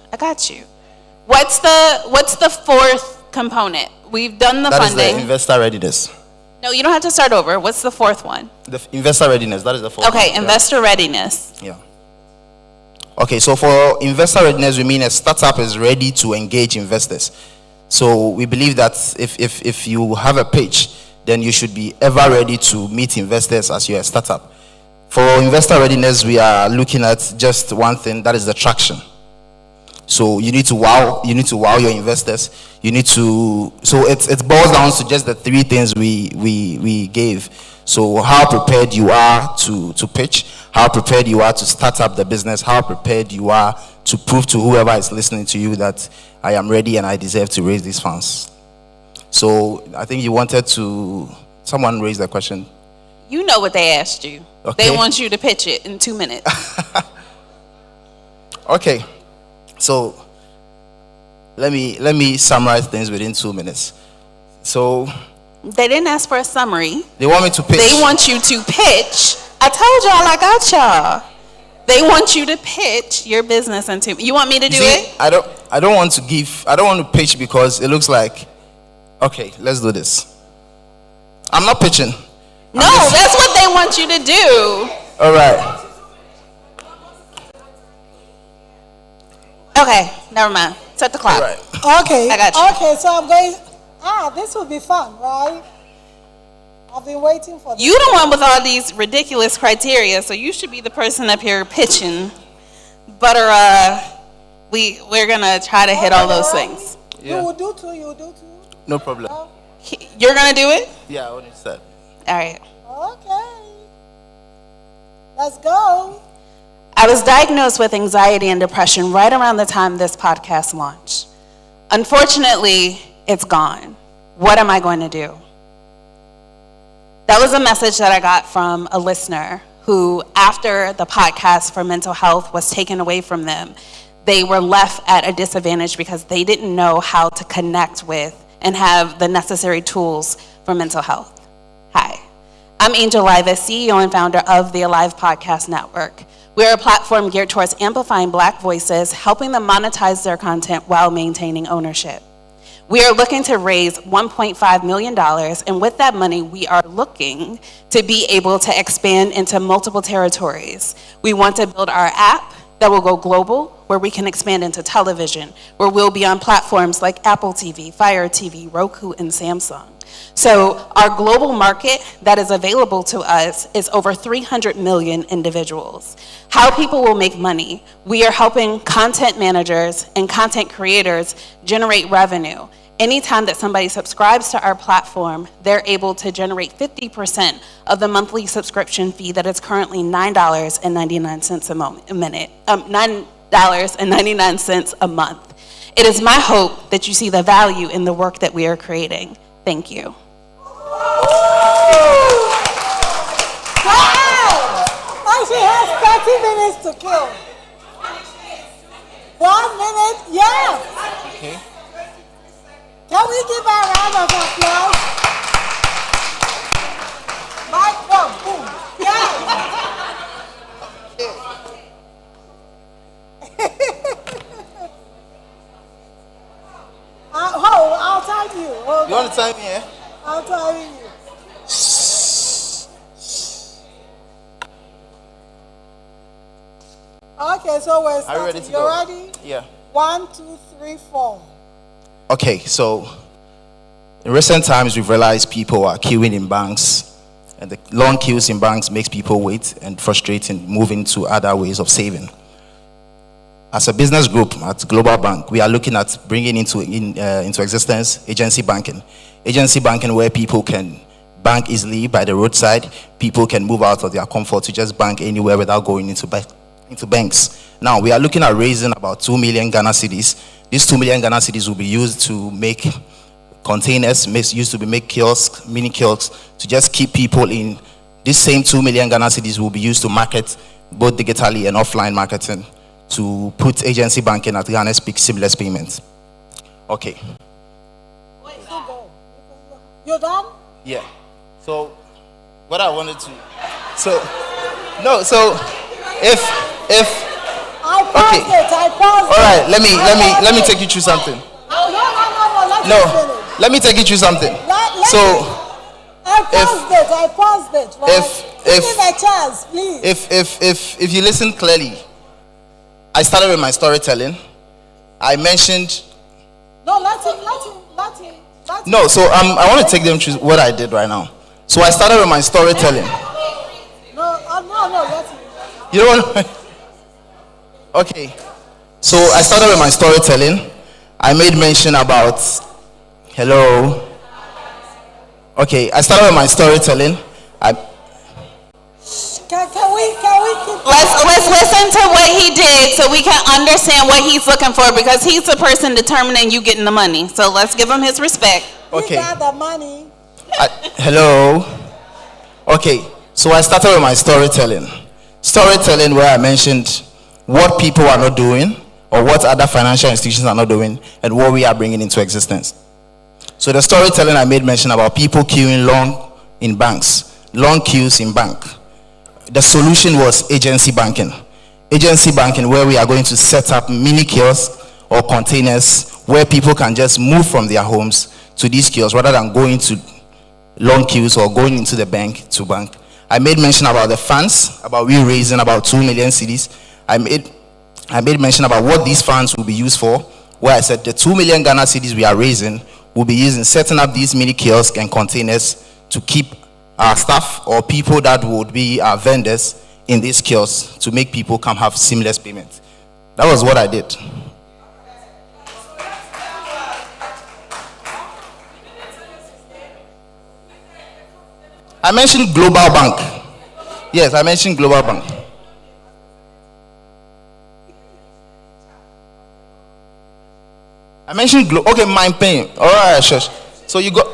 What's the fourth component? We've done the That is funding. the investor readiness. No, you don't have to start over. What's the fourth one? The investor readiness. That is the fourth. Okay, one. investor readiness. Yeah. Okay, so for investor readiness, we mean a startup is ready to engage investors. So we believe that if you have a pitch, then you should be ever ready to meet investors as you're a startup. For investor readiness, we are looking at just one thing, that is the traction. So you need to wow your investors. You need to, so it boils down to just the 3 things we gave. So how prepared you are to pitch, how prepared you are to start up the business, how prepared you are to prove to whoever is listening to you that I am ready and I deserve to raise these funds. So I think you wanted to, someone raised the question. You know what they asked you. Okay. They want you to pitch it in 2 minutes. Okay. So let me summarize things within 2 minutes. So They didn't ask for a summary. they want me to pitch. They want you to pitch. I told y'all I got y'all. They want you to pitch your business into. You want me to do it? I don't want to pitch because it looks like, okay, let's do this. I'm not pitching. No, that's what they want you to do. All right. Okay, never mind. Set the clock. All right. Okay. I got you. Okay, so I'm going. This will be fun, right? I've been waiting for this. You the one with all these ridiculous criteria, so you should be the person up here pitching. But we're gonna try to hit all those things. You will do too. You will do too. No problem. You're gonna do it? Yeah, what you said. All right. Okay. Let's go. I was diagnosed with anxiety and depression right around the time this podcast launched. Unfortunately, it's gone. What am I going to do? That was a message that I got from a listener who, after the podcast for mental health was taken away from them, they were left at a disadvantage because they didn't know how to connect with and have the necessary tools for mental health. Hi, I'm Angel Livas, CEO and founder of the Alive Podcast Network. We're a platform geared towards amplifying Black voices, helping them monetize their content while maintaining ownership. We are looking to raise $1.5 million, and with that money, we are looking to be able to expand into multiple territories. We want to build our app that will go global, where we can expand into television, where we'll be on platforms like Apple TV, Fire TV, Roku, and Samsung. So our global market that is available to us is over 300 million individuals. How people will make money. We are helping content managers and content creators generate revenue. Anytime that somebody subscribes to our platform, they're able to generate 50% of the monthly subscription fee that is currently $9.99 a minute, $9.99 a month. It is my hope that you see the value in the work that we are creating. Thank you. And she has 30 minutes to kill. 1 minute, yes. Okay. Can we give her a round of applause? Mic drop, boom. Yes. I'll tell you. You want to time me, eh? I'll tell you. Okay, so we're starting. Are you ready to You're go? ready? Yeah. 1, 2, 3, 4. Okay, so in recent times, we've realized people are queuing in banks, and the long queues in banks makes people wait and frustrate and move into other ways of saving. As a business group at Global Bank, we are looking at bringing into existence agency banking. Agency banking where people can bank easily by the roadside. People can move out of their comfort to just bank anywhere without going into banks. Now, we are looking at raising about 2 million Ghana cedis. These 2 million Ghana cedis will be used to make containers, used to be make kiosks, mini kiosks, to just keep people in. This same 2 million Ghana cedis will be used to market both digitally and offline marketing, to put agency banking at Ghana's peak seamless payments. Okay. You're done? Yeah. So, what I wanted to. If. I paused Okay. it. I paused All right. it. Let me take you through something. No. Let me No. finish. Let me take you through something. I paused it. Right? Give me a chance, please. If you listen clearly, I started with my storytelling. I mentioned. No, let him. No, so I want to take them through what I did right now. So I started with my storytelling. No, let him. You don't want. Okay. So I started with my storytelling. I made mention about. Hello. Okay, I started with my storytelling. Can we keep? Let's listen to what he did so we can understand what he's looking for, because he's the person determining you getting the money. So let's give him his respect. Okay. We got the money. Hello. Okay, so I started with my storytelling. Storytelling where I mentioned what people are not doing, or what other financial institutions are not doing, and what we are bringing into existence. So the storytelling I made mention about people queuing long in banks, long queues in bank. The solution was agency banking. Agency banking, where we are going to set up mini kiosks or containers where people can just move from their homes to these kiosks rather than going to long queues or going into the bank to bank. I made mention about the funds, about we raising about 2 million cedis. I made mention about what these funds will be used for, where I said the 2 million Ghana cedis we are raising will be used in setting up these mini kiosks and containers to keep our staff or people that would be our vendors in these kiosks to make people come have seamless payment. That was what I did. I mentioned Global Bank. Yes, I mentioned Global Bank. I mentioned okay, mind paying. All right, shush. So you got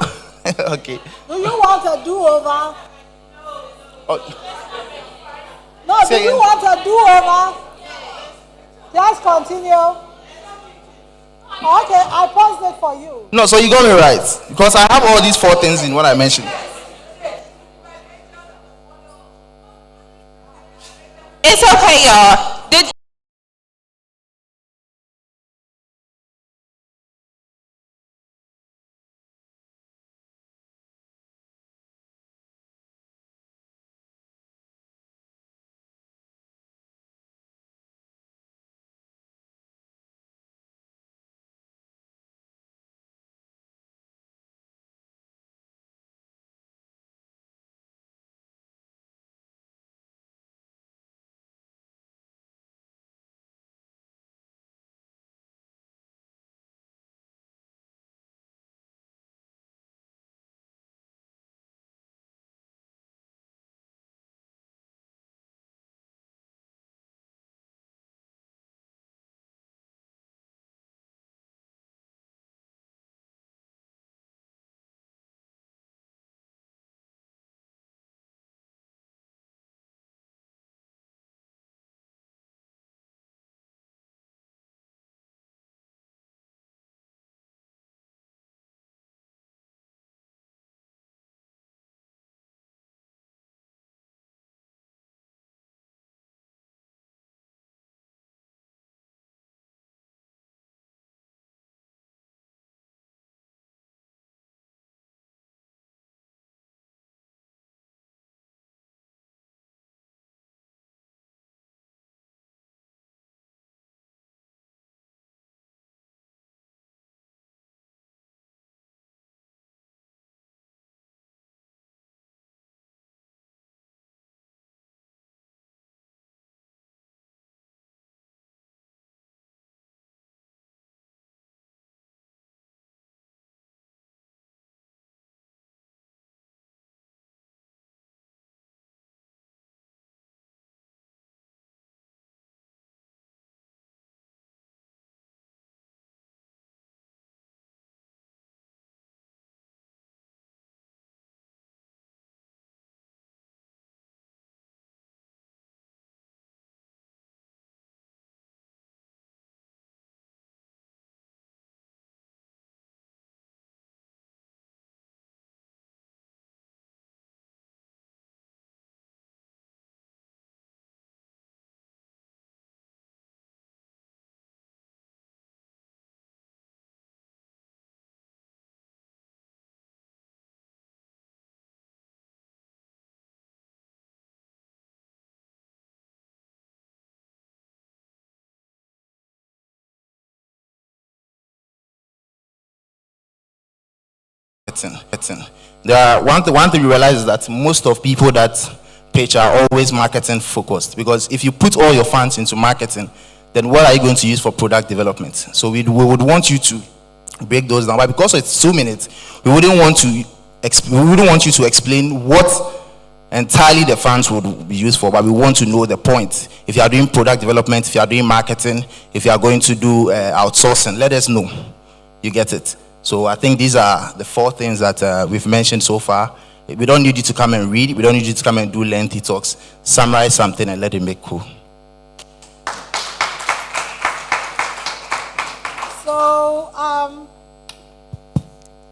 okay. Do you want a do-over? Oh. No, do you want a do-over? Just continue. Okay, I paused it for you. No, so you got me right. Because I have all these 4 things in what I mentioned. It's okay, y'all. Did there are one thing we realize is that most of people that pitch are always marketing focused, because if you put all your funds into marketing, then what are you going to use for product development? So we would want you to break those down, but because it's 2 minutes, we wouldn't want you to explain what entirely the funds would be used for, but we want to know the point. If you are doing product development, if you are doing marketing, if you are going to do outsourcing, let us know. You get it? So I think these are the 4 things that we've mentioned so far. We don't need you to come and read. We don't need you to come and do lengthy talks. Summarize something and let it make cool.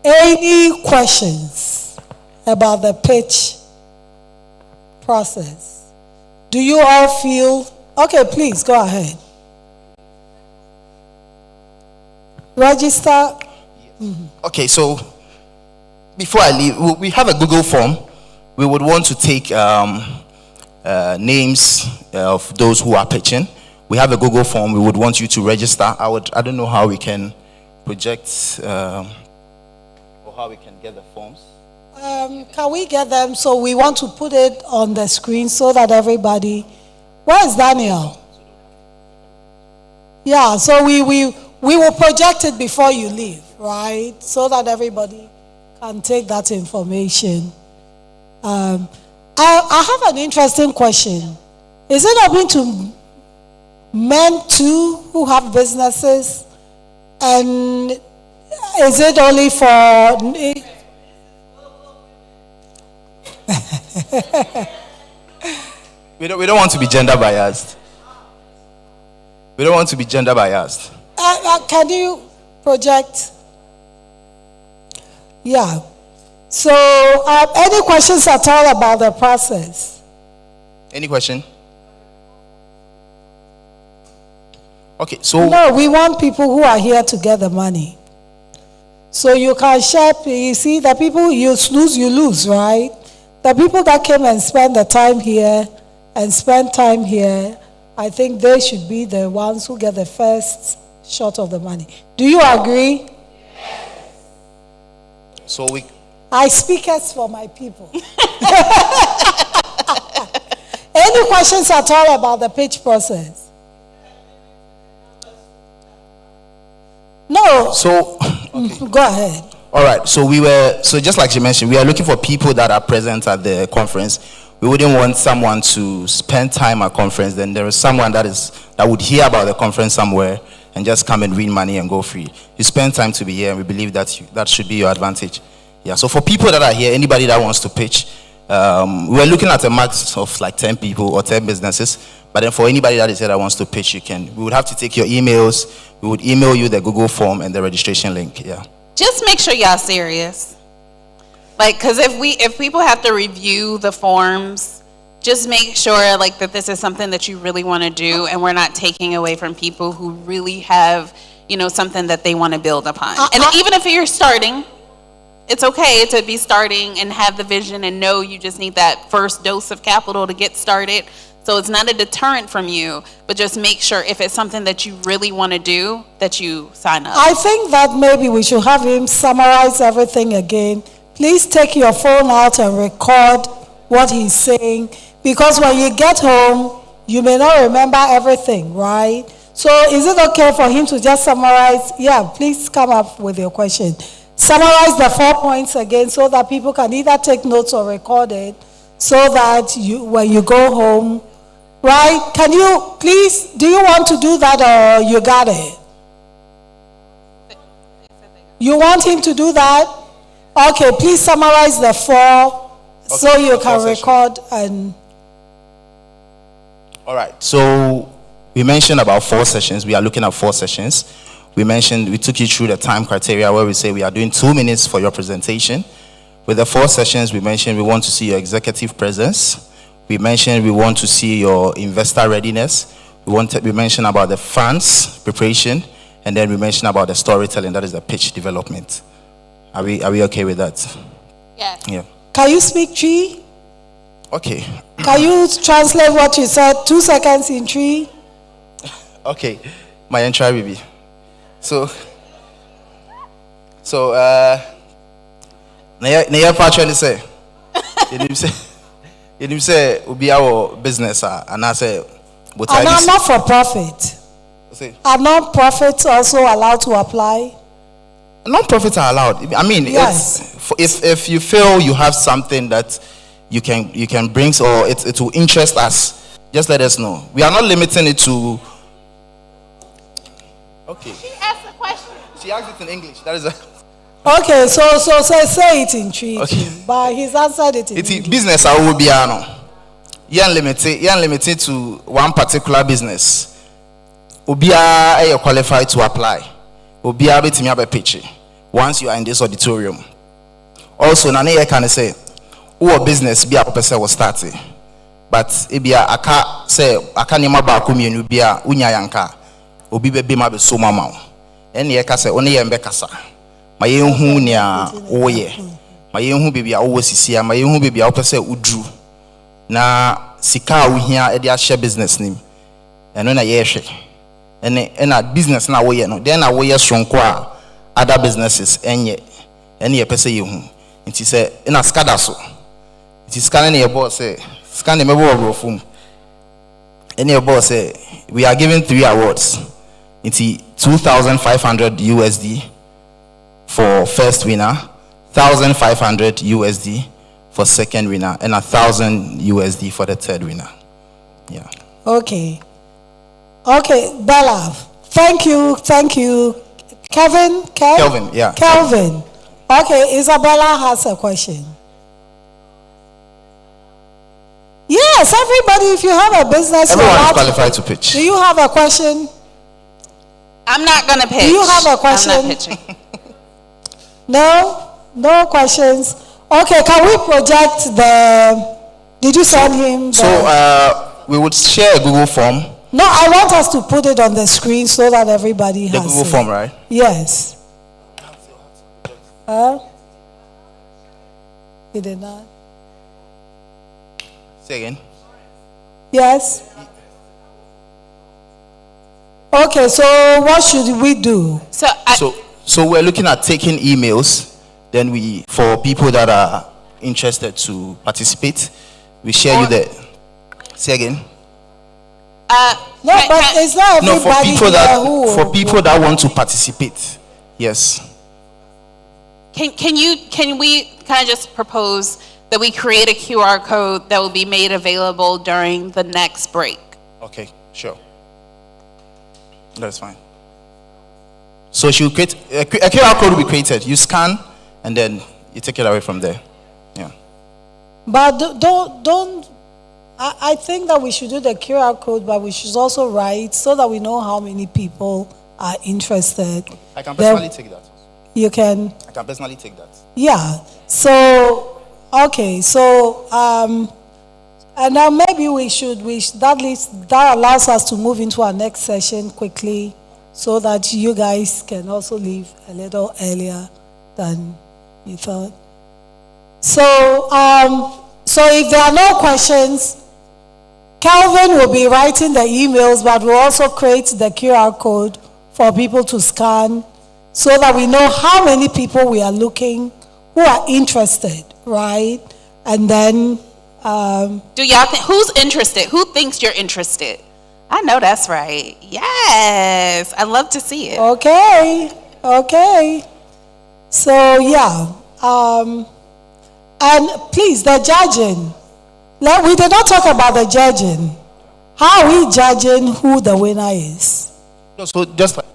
Any questions about the pitch process? Do you all feel? Okay, please go ahead. Register. Okay, so before I leave, we have a Google form. We would want to take names of those who are pitching. We have a Google form. We would want you to register. I don't know how we can project or how we can get the forms. Can we get them? So we want to put it on the screen so that everybody. Where is Daniel? Yeah. So we will project it before you leave, right? So that everybody can take that information. I have an interesting question. Is it open to men too who have businesses? And is it only for... We don't want to be gender biased. We don't want to be gender biased. Can you project? Yeah. So, any questions at all about the process? Any question? Okay, so no, we want people who are here to get the money. So you can share. You see, the people you lose, right? The people that came and spend the time here and spend time here, I think they should be the ones who get the first shot of the money. Do you agree? Yes. So I speak as for my people. Any questions at all about the pitch process? No. So okay. Go ahead. All right. So just like you mentioned, we are looking for people that are present at the conference. We wouldn't want someone to spend time at conference. Then there is someone that would hear about the conference somewhere and just come and win money and go free. You spend time to be here, and we believe that should be your advantage. Yeah. So for people that are here, anybody that wants to pitch, we're looking at a max of like 10 people or 10 businesses. But then for anybody that is here that wants to pitch, we would have to take your emails. We would email you the Google form and the registration link. Yeah. Just make sure y'all serious. Like, because if people have to review the forms, just make sure like that this is something that you really want to do, and we're not taking away from people who really have, something that they want to build upon. And even if you're starting, it's okay to be starting and have the vision and know you just need that first dose of capital to get started. So it's not a deterrent from you, but just make sure if it's something that you really want to do, that you sign up. I think that maybe we should have him summarize everything again. Please take your phone out and record what he's saying, because when you get home, you may not remember everything, right? So is it okay for him to just summarize? Yeah, please come up with your question. Summarize the 4 points again so that people can either take notes or record it, so that when you go home, right? Can you please, do you want to do that or you got it? You want him to do that? Okay, please summarize the 4 so you can record and... All right, so we mentioned about 4 sessions. We are looking at 4 sessions. We took you through the time criteria where we say we are doing 2 minutes for your presentation. With the 4 sessions, we mentioned we want to see your executive presence. We mentioned we want to see your investor readiness. We mentioned about the funds preparation, and then we mentioned about the storytelling, that is the pitch development. Are we okay with that? Yes. Yeah. Can you speak Tree? Okay. Can you translate what you said? 2 seconds in Tree? Okay. My entry baby. So na actually say you say be our business and I say but are not for profit. Are non-profits also allowed to apply? Non-profits are allowed. I mean, yes. If you feel you have something that you can bring or it will interest us, just let us know. We are not limiting it to. Okay. She asked a question. She asked it in English. That is a. Okay, so say it in Tree. Okay. But he's answered it in English. Business I will be you unlimited to one particular business. Obia are qualified to apply. Obia betimi abe pitch. once you are in this auditorium. Also, na ne can say, who business be a person was starting, but it be a car say a canima bakumian be a unya yanka, obi be ma be so mama. And ye say only embekasa. My young who near oh ye. My young who be always see, my young who be a person udru. Na sika we here at their share business name. And when I hear and a business now we no, then I wear strong qua other businesses and ye person you. It is in a scadasso. It is scanning a boss say, scanning a member of room. Any boss say, we are giving 3 awards. It's 2,500 USD for first winner, 1,500 USD for second winner, and 1,000 USD for the third winner. Yeah. Okay. Okay, Bella. Thank you. Kelvin, yeah. Kelvin. Okay, Isabella has a question. Yes, everybody, if you have a business, everyone is qualified to pitch. Do you have a question? I'm not going to pitch. Do you have a question? I'm not pitching. No questions. Okay, can we project the? Did you send him? So we would share a Google form. No, I want us to put it on the screen so that everybody has the Google form, right? Yes. He did not. Say again. Yes. Okay, so what should we do? So we're looking at taking emails. Then for people that are interested to participate, we share you the. Say again. No, but it's not everybody for people that want to participate. Yes. Can we kind of just propose that we create a QR code that will be made available during the next break? Okay, sure. That's fine. So she will create a QR code will be created. You scan and then you take it away from there. Yeah. But don't. I think that we should do the QR code, but we should also write so that we know how many people are interested. I can personally take that. You can. I can personally take that. Yeah. So okay. So and now maybe we should that allows us to move into our next session quickly, so that you guys can also leave a little earlier than you thought. So so if there are no questions, Calvin will be writing the emails, but we'll also create the QR code for people to scan so that we know how many people we are looking who are interested, right? And then do y'all think who's interested? Who thinks you're interested? I know that's right. Yes, I'd love to see it. Okay. So yeah, and please, the judging. We did not talk about the judging. How are we judging who the winner is? No, so just like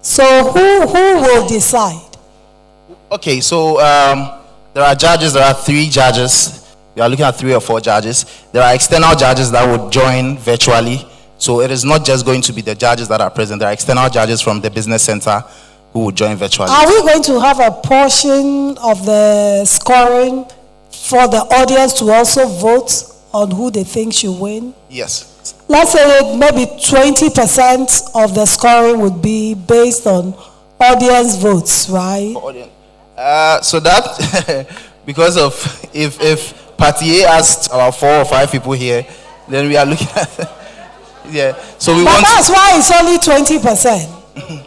so who will decide? Okay, so there are judges. There are 3 judges. We are looking at 3 or 4 judges. There are external judges that would join virtually. So it is not just going to be the judges that are present. There are external judges from the business center who will join virtually. Are we going to have a portion of the scoring for the audience to also vote on who they think should win? Yes. Let's say maybe 20% of the scoring would be based on audience votes, right? So that because of if Party A asked about 4 or 5 people here, then we are looking at yeah. So that's why it's only 20%.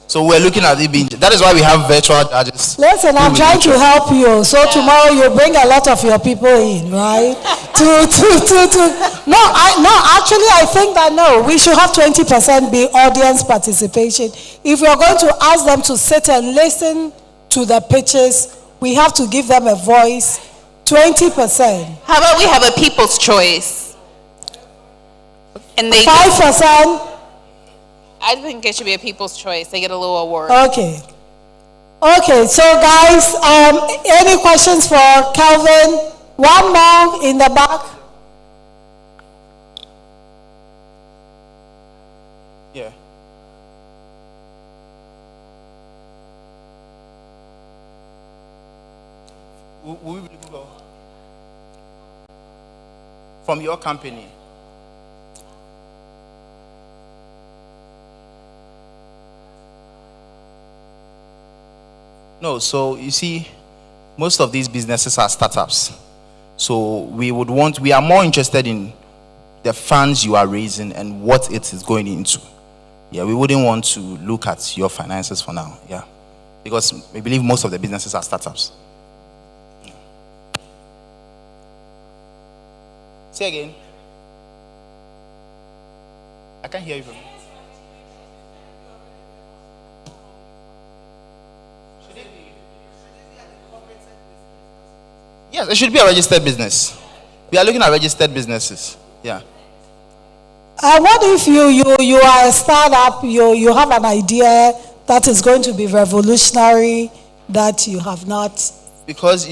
So we're looking at it being. That is why we have virtual judges. Listen, I'm trying to help you. So tomorrow you bring a lot of your people in, right? Actually, I think that no, we should have 20% be audience participation. If we are going to ask them to sit and listen to the pitches, we have to give them a voice. 20%. How about we have a people's choice? And they 5%. I think it should be a people's choice. They get a little award. Okay, so guys, any questions for Calvin? One more in the back. Yeah. Will we be looking for? From your company? No, so you see, most of these businesses are startups. So we are more interested in the funds you are raising and what it is going into. Yeah, we wouldn't want to look at your finances for now. Yeah, because we believe most of the businesses are startups. Yeah. Say again. I can't hear you. Yes, it should be a registered business. We are looking at registered businesses. Yeah. What if you are a startup, you have an idea that is going to be revolutionary that you have not? Because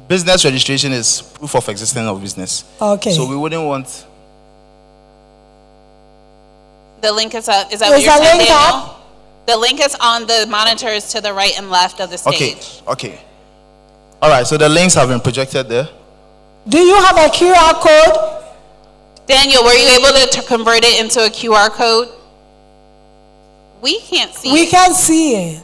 business registration is proof of existence of business. Okay. So we wouldn't want. The link is up. Is that what you're saying, Daniel? The link is on the monitors to the right and left of the stage. Okay. All right. So the links have been projected there. Do you have a QR code? Daniel, were you able to convert it into a QR code? We can't see it. We can't see it.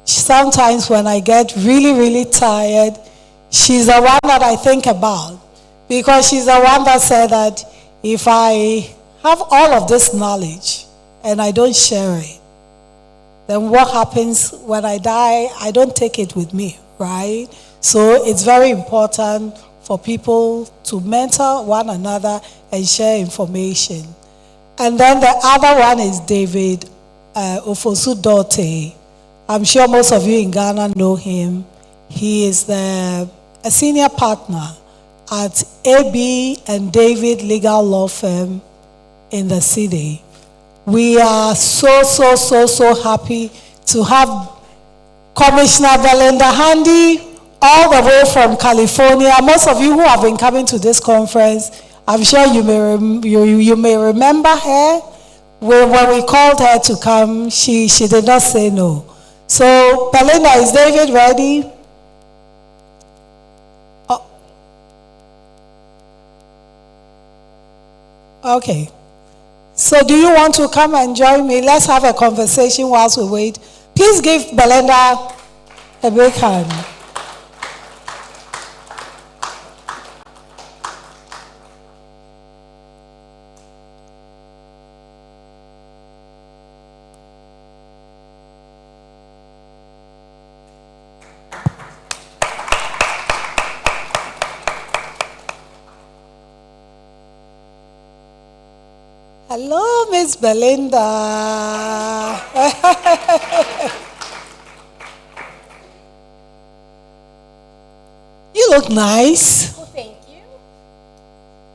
Sometimes when I get really, really tired, she's the one that I think about, because she's the one that said that if I have all of this knowledge and I don't share it, then what happens when I die? I don't take it with me, right? So it's very important for people to mentor one another and share information. And then the other one is David Ofosu Dote. I'm sure most of you in Ghana know him. He is a senior partner at AB and David Legal Law Firm in the city. We are so happy to have Commissioner Belinda Handy all the way from California. Most of you who have been coming to this conference, I'm sure you may remember her. When we called her to come, she did not say no. So, Belinda, is David ready? Okay. So do you want to come and join me? Let's have a conversation whilst we wait. Please give Belinda a big hand. Hello, Miss Belinda. You look nice. Well, thank you.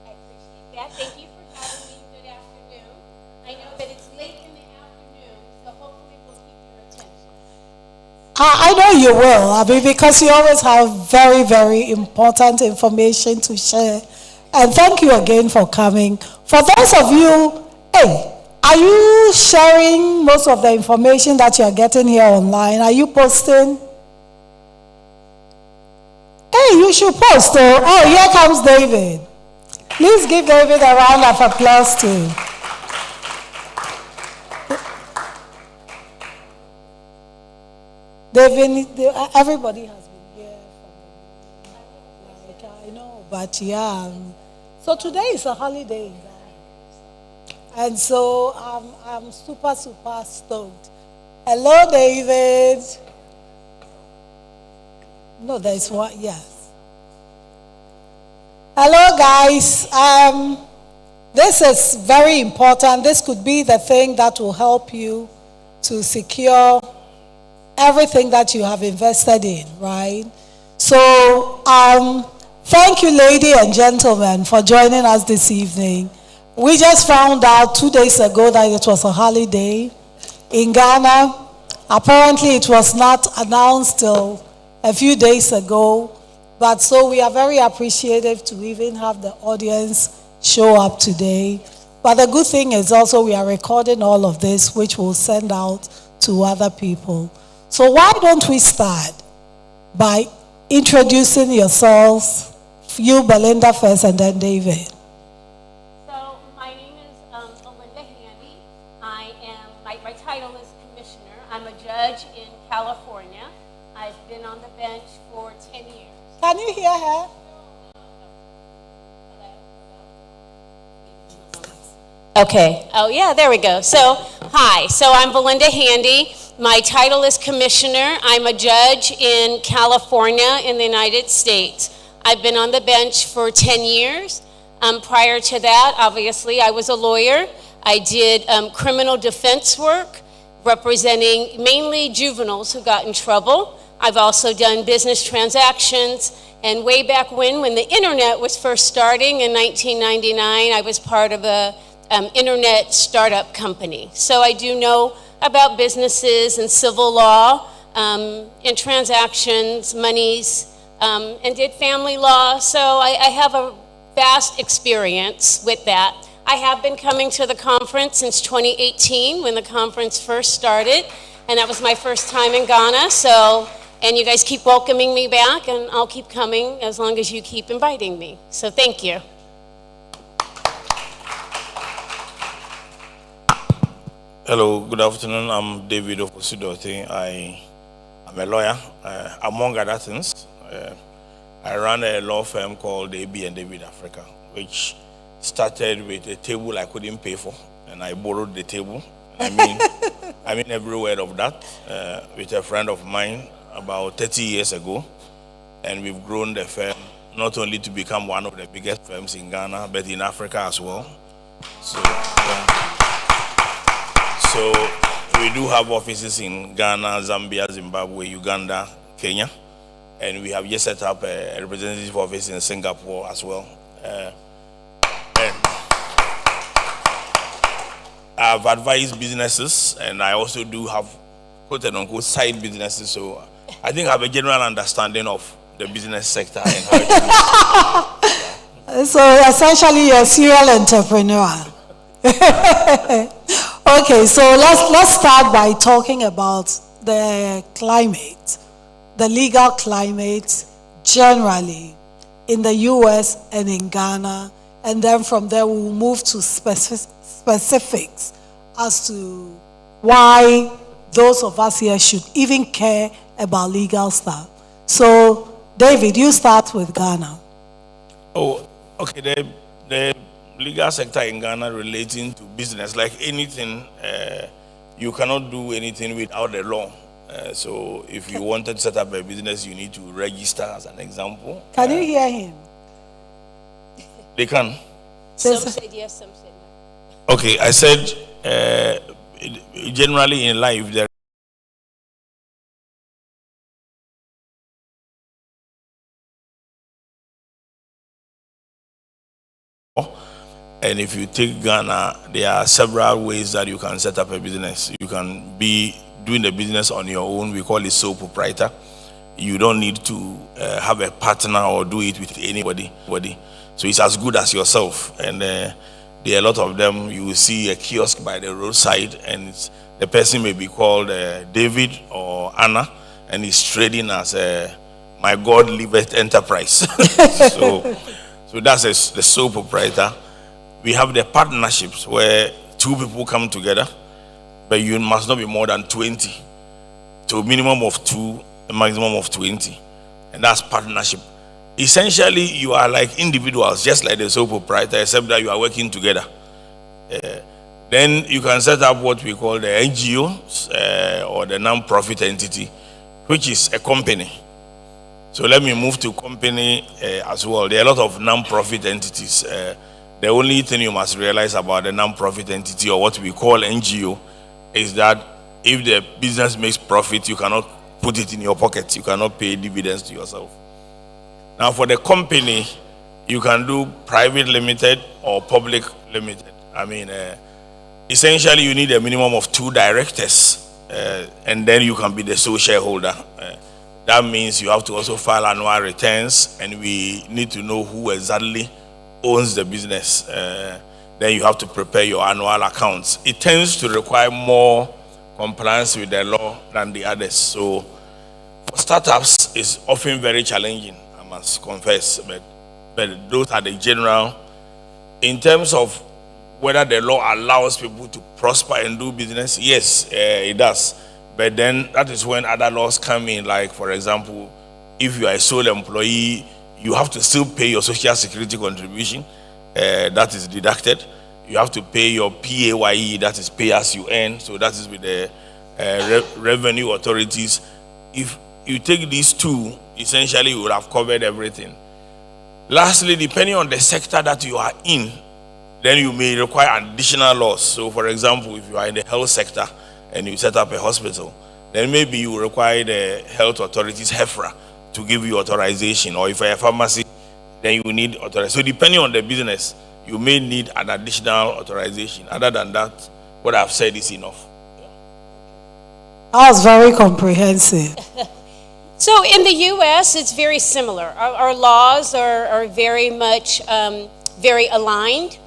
I appreciate that. Thank you for having me. Good afternoon. I know that it's late in the afternoon, so hopefully we'll keep your attention. I know you will, I mean, because you always have very, very important information to share. And thank you again for coming. For those of you, hey, are you sharing most of the information that you're getting here online? Are you posting? Hey, you should post. Oh, here comes David. Please give David a round of applause too. David, everybody has been here for like, I know, but yeah. So today is a holiday, and so I'm super stoked. Hello, David. No, there's one. Yes. Hello, guys. This is very important. This could be the thing that will help you to secure everything that you have invested in, right? So, thank you, ladies and gentlemen, for joining us this evening. We just found out 2 days ago that it was a holiday in Ghana. Apparently, it was not announced till a few days ago, but so we are very appreciative to even have the audience show up today. But the good thing is also we are recording all of this, which we'll send out to other people. So why don't we start by introducing yourselves, you, Belinda, first, and then David. So my name is Belinda Handy. My title is Commissioner. I'm a judge in California. I've been on the bench for 10 years. Can you hear her? Okay. Oh, yeah, there we go. So, hi. So I'm Belinda Handy. My title is Commissioner. I'm a judge in California in the United States. I've been on the bench for 10 years. Prior to that, obviously, I was a lawyer. I did criminal defense work representing mainly juveniles who got in trouble. I've also done business transactions. And way back when the internet was first starting in 1999, I was part of a internet startup company. So I do know about businesses and civil law and transactions, monies, and did family law. So I have a vast experience with that. I have been coming to the conference since 2018 when the conference first started, and that was my first time in Ghana. So, and you guys keep welcoming me back, and I'll keep coming as long as you keep inviting me. So thank you. Hello, good afternoon. I'm David Ofosudote. I'm a lawyer. Among other things, I run a law firm called AB and David Africa, which started with a table I couldn't pay for, and I borrowed the table. I mean every word of that, with a friend of mine about 30 years ago, and we've grown the firm not only to become one of the biggest firms in Ghana, but in Africa as well. So we do have offices in Ghana, Zambia, Zimbabwe, Uganda, Kenya, and we have just set up a representative office in Singapore as well. And I've advised businesses, and I also do have quote and unquote side businesses. So I think I have a general understanding of the business sector and how it is. So essentially, you're a serial entrepreneur. Okay, so let's start by talking about the climate, the legal climate generally in the U.S. and in Ghana, and then from there we'll move to specifics as to why those of us here should even care about legal stuff. So, David, you start with Ghana. Oh, okay. The legal sector in Ghana relating to business, like anything, you cannot do anything without the law. So if you wanted to set up a business, you need to register, as an example. Can you hear him? They can. Some said yes, some said no. Okay, I said generally in life there and if you take Ghana, there are several ways that you can set up a business. You can be doing the business on your own. We call it sole proprietor. You don't need to have a partner or do it with anybody. So it's as good as yourself. And there are a lot of them. You will see a kiosk by the roadside, and the person may be called David or Anna, and he's trading as my God liveth enterprise. So that's the sole proprietor. We have the partnerships where two people come together, but you must not be more than 20. So a minimum of 2, a maximum of 20. And that's partnership. Essentially, you are like individuals, just like the sole proprietor, except that you are working together. Then you can set up what we call the NGO or the non-profit entity, which is a company. So let me move to company as well. There are a lot of non-profit entities. The only thing you must realize about the non-profit entity, or what we call NGO, is that if the business makes profit, you cannot put it in your pocket. You cannot pay dividends to yourself. Now, for the company, you can do private limited or public limited. I mean, essentially, you need a minimum of 2 directors, and then you can be the sole shareholder. That means you have to also file annual returns, and we need to know who exactly owns the business. Then you have to prepare your annual accounts. It tends to require more compliance with the law than the others. So for startups, it's often very challenging, I must confess. But those are the general. In terms of whether the law allows people to prosper and do business, yes, it does. But then that is when other laws come in. Like, for example, if you are a sole employee, you have to still pay your social security contribution. That is deducted. You have to pay your PAYE, that is pay as you earn. So that is with the revenue authorities. If you take these 2, essentially you will have covered everything. Lastly, depending on the sector that you are in, then you may require additional laws. So for example, if you are in the health sector and you set up a hospital, then maybe you require the health authorities, HEFRA, to give you authorization. Or if you're a pharmacy, then you need authorization. So depending on the business, you may need an additional authorization. Other than that, what I've said is enough. That was very comprehensive. So in the U.S., it's very similar. Our laws are very much very aligned.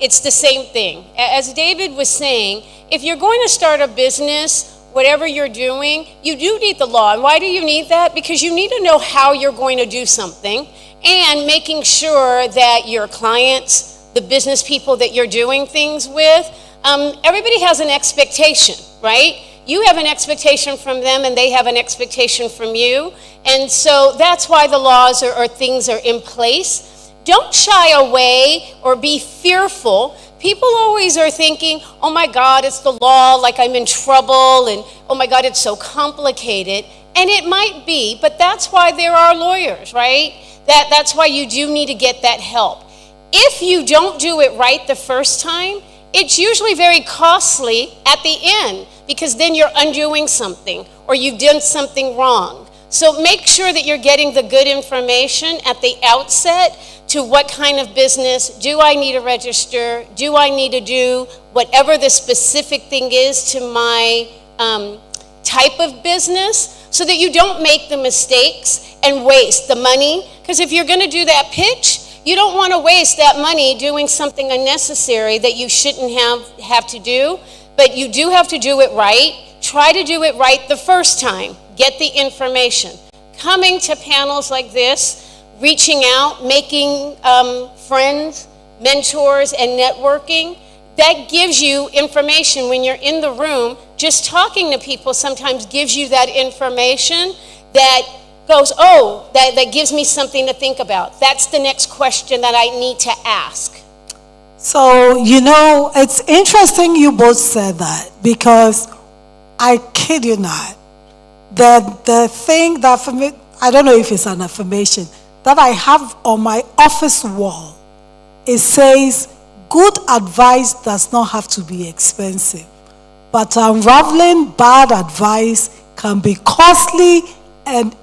It's the same thing. As David was saying, if you're going to start a business, whatever you're doing, you do need the law. And why do you need that? Because you need to know how you're going to do something, and making sure that your clients, the business people that you're doing things with, everybody has an expectation, right? You have an expectation from them, and they have an expectation from you. And so that's why the laws or things are in place. Don't shy away or be fearful. People always are thinking, oh my God, it's the law, like I'm in trouble, and oh my God, it's so complicated. And it might be, but that's why there are lawyers, right? That's why you do need to get that help. If you don't do it right the first time, it's usually very costly at the end, because then you're undoing something or you've done something wrong. So make sure that you're getting the good information at the outset to what kind of business. Do I need to register? Do I need to do whatever the specific thing is to my type of business, so that you don't make the mistakes and waste the money? Because if you're going to do that pitch, you don't want to waste that money doing something unnecessary that you shouldn't have to do. But you do have to do it right. Try to do it right the first time. Get the information. Coming to panels like this, reaching out, making friends mentors and networking, that gives you information when you're in the room. Just talking to people sometimes gives you that information that goes, oh, that gives me something to think about. That's the next question that I need to ask. So, it's interesting you both said that, because I kid you not, the thing that for me, I don't know if it's an affirmation, that I have on my office wall, it says, good advice does not have to be expensive, but unraveling bad advice can be costly and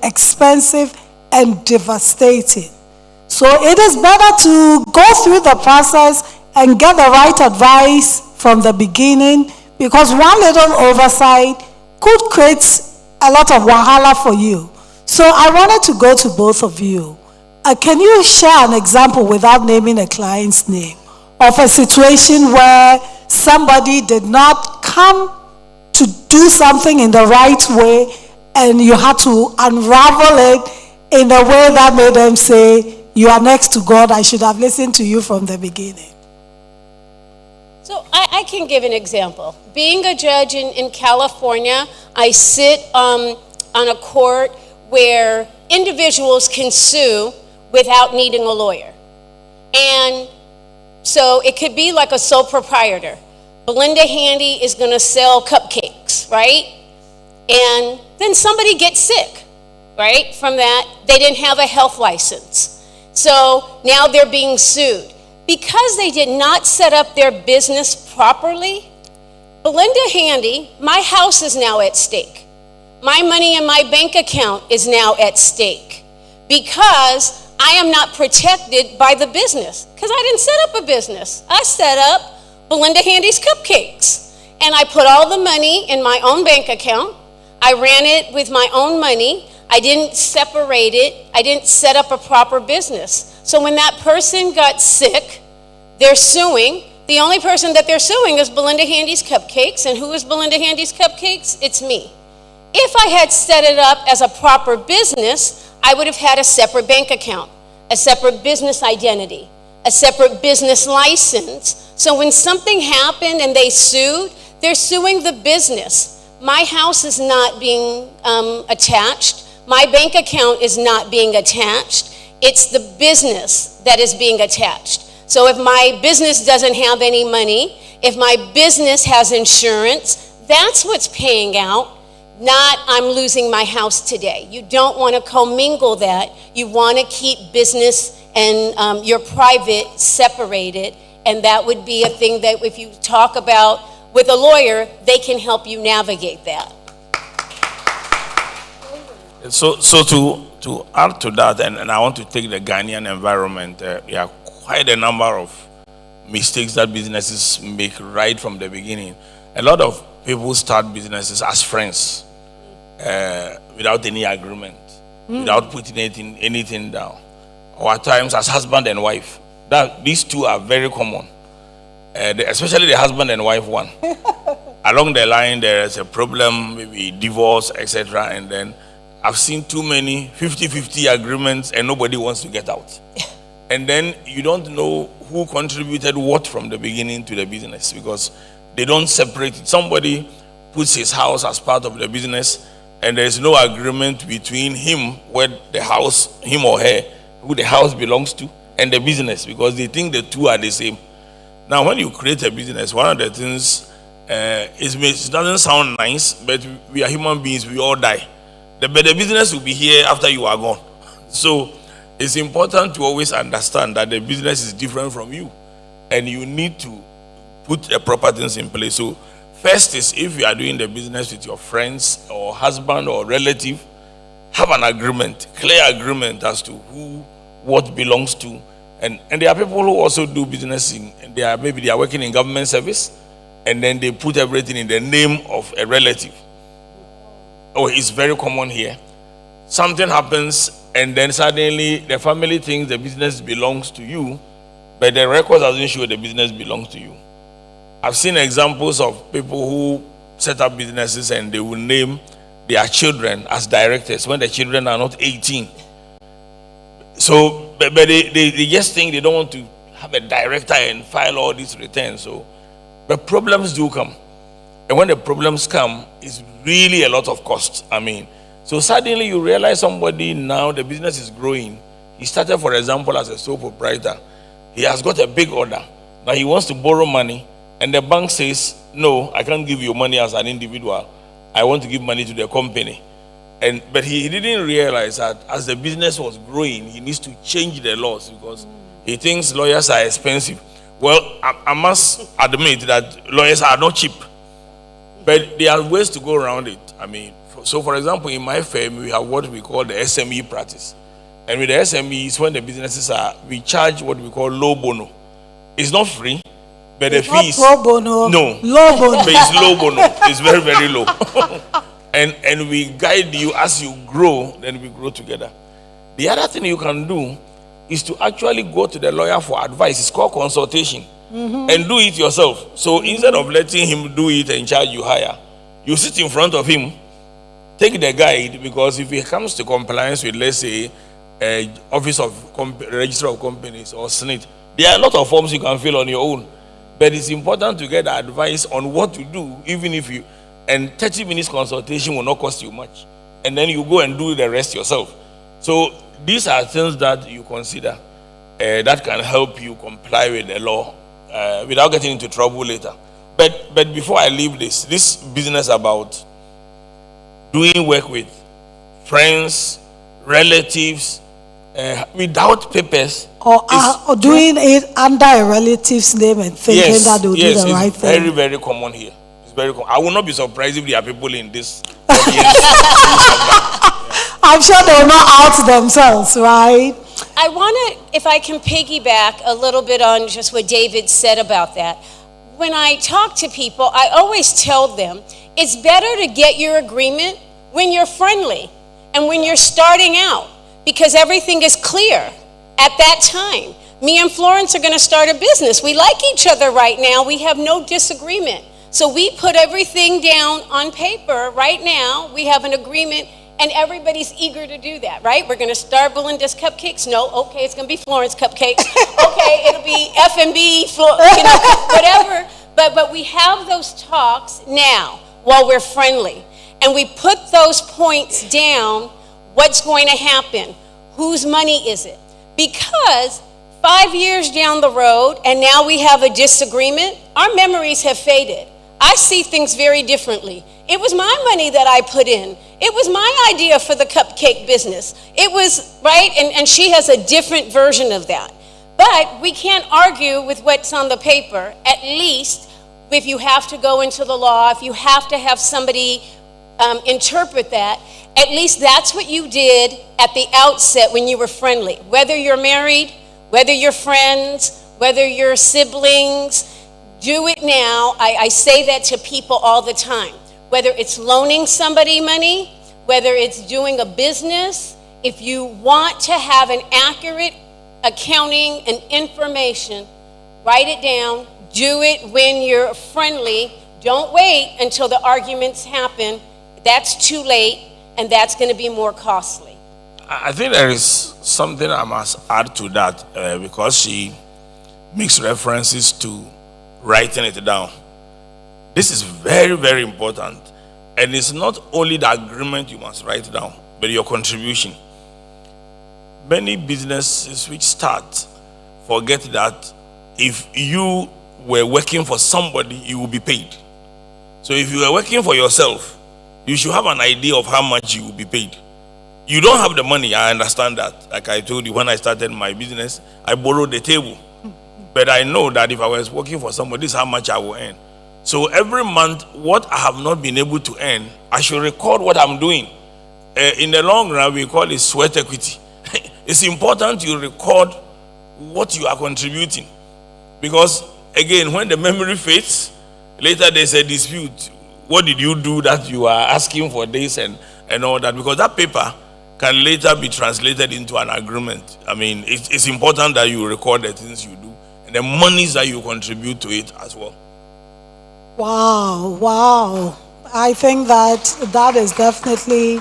expensive and devastating. So it is better to go through the process and get the right advice from the beginning, because one little oversight could create a lot of wahala for you. So I wanted to go to both of you. Can you share an example, without naming a client's name, of a situation where somebody did not come to do something in the right way, and you had to unravel it in a way that made them say, you are next to God, I should have listened to you from the beginning? So I can give an example. Being a judge in California, I sit on a court where individuals can sue without needing a lawyer. And so it could be like a sole proprietor. Belinda Handy is going to sell cupcakes, right? And then somebody gets sick, right? From that, they didn't have a health license. So now they're being sued. Because they did not set up their business properly, Belinda Handy, my house is now at stake. My money in my bank account is now at stake, because I am not protected by the business, because I didn't set up a business. I set up Belinda Handy's Cupcakes, and I put all the money in my own bank account. I ran it with my own money. I didn't separate it. I didn't set up a proper business. So when that person got sick, they're suing. The only person that they're suing is Belinda Handy's Cupcakes. And who is Belinda Handy's Cupcakes? It's me. If I had set it up as a proper business, I would have had a separate bank account, a separate business identity, a separate business license. So when something happened and they sued, they're suing the business. My house is not being attached. My bank account is not being attached. It's the business that is being attached. So if my business doesn't have any money, if my business has insurance, that's what's paying out. Not, I'm losing my house today. You don't want to commingle that. You want to keep business and your private separated. And that would be a thing that if you talk about with a lawyer, they can help you navigate that. So to add to that, and I want to take the Ghanaian environment, there are quite a number of mistakes that businesses make right from the beginning. A lot of people start businesses as friends. Without any agreement, without putting anything down, or at times as husband and wife. These two are very common, especially the husband and wife one. Along the line, there is a problem, maybe divorce, etc. And then I've seen too many 50-50 agreements, and nobody wants to get out. And then you don't know who contributed what from the beginning to the business, because they don't separate it. Somebody puts his house as part of the business, and there is no agreement between him, where the house, him or her, who the house belongs to, and the business, because they think the two are the same. Now, when you create a business, one of the things, it doesn't sound nice, but we are human beings, we all die. But the business will be here after you are gone. So it's important to always understand that the business is different from you, and you need to put the proper things in place. So first is, if you are doing the business with your friends or husband or relative, have an agreement, clear agreement as to who, what belongs to. And there are people who also do business maybe they are working in government service, and then they put everything in the name of a relative. Oh, it's very common here. Something happens, and then suddenly the family thinks the business belongs to you, but the record doesn't show the business belongs to you. I've seen examples of people who set up businesses and they will name their children as directors when the children are not 18. So, but they just think they don't want to have a director and file all these returns. So, but problems do come. And when the problems come, it's really a lot of cost. I mean, so suddenly you realize somebody now, the business is growing. He started, for example, as a sole proprietor. He has got a big order. Now he wants to borrow money, and the bank says, no, I can't give you money as an individual. I want to give money to the company. But he didn't realize that as the business was growing, he needs to change the laws because he thinks lawyers are expensive. Well, I must admit that lawyers are not cheap. But there are ways to go around it. I mean, so for example, in my firm, we have what we call the SME practice. And with the SMEs, when the businesses are, we charge what we call low bono. It's not free, but the fee is... Pro bono. No. Low bono. But it's low bono. It's very, very low. and we guide you as you grow, then we grow together. The other thing you can do is to actually go to the lawyer for advice. It's called consultation. And do it yourself. So instead of letting him do it and charge you higher, you sit in front of him, take the guide, because if it comes to compliance with, let's say, Office of Register of Companies or SNIT, there are a lot of forms you can fill on your own. But it's important to get advice on what to do, even if you, and 30 minutes consultation will not cost you much. And then you go and do the rest yourself. So these are things that you consider that can help you comply with the law without getting into trouble later. But before I leave this business about doing work with friends, relatives, without papers. Or doing it under a relative's name and thinking that they'll do the right thing. Yes, it's very, very common here. It's very common. I will not be surprised if there are people in this audience. I'm sure they will not out themselves, right? I want to, if I can piggyback a little bit on just what David said about that. When I talk to people, I always tell them, it's better to get your agreement when you're friendly and when you're starting out, because everything is clear at that time. Me and Florence are going to start a business. We like each other right now. We have no disagreement. So we put everything down on paper right now. We have an agreement, and everybody's eager to do that, right? We're going to start Belinda's Cupcakes. No, okay, it's going to be Florence Cupcakes. Okay, it'll be F&B, whatever. But we have those talks now while we're friendly. And we put those points down. What's going to happen? Whose money is it? Because 5 years down the road, and now we have a disagreement, our memories have faded. I see things very differently. It was my money that I put in. It was my idea for the cupcake business. It was, right? And she has a different version of that. But we can't argue with what's on the paper. At least if you have to go into the law, if you have to have somebody interpret that, at least that's what you did at the outset when you were friendly. Whether you're married, whether you're friends, whether you're siblings, do it now. I say that to people all the time. Whether it's loaning somebody money, whether it's doing a business, if you want to have an accurate accounting and information, write it down, do it when you're friendly. Don't wait until the arguments happen. That's too late, and that's going to be more costly. I think there is something I must add to that because she makes references to writing it down. This is very, very important. And it's not only the agreement you must write down, but your contribution. Many businesses which start forget that if you were working for somebody, you will be paid. So if you are working for yourself, you should have an idea of how much you will be paid. You don't have the money, I understand that. Like I told you, when I started my business, I borrowed the table. But I know that if I was working for somebody, this is how much I will earn. So every month, what I have not been able to earn, I should record what I'm doing. In the long run, we call it sweat equity. It's important you record what you are contributing. Because, again, when the memory fades, later there's a dispute. What did you do that you are asking for this and all that? Because that paper can later be translated into an agreement. I mean, it's important that you record the things you do and the monies that you contribute to it as well. Wow. I think that is definitely...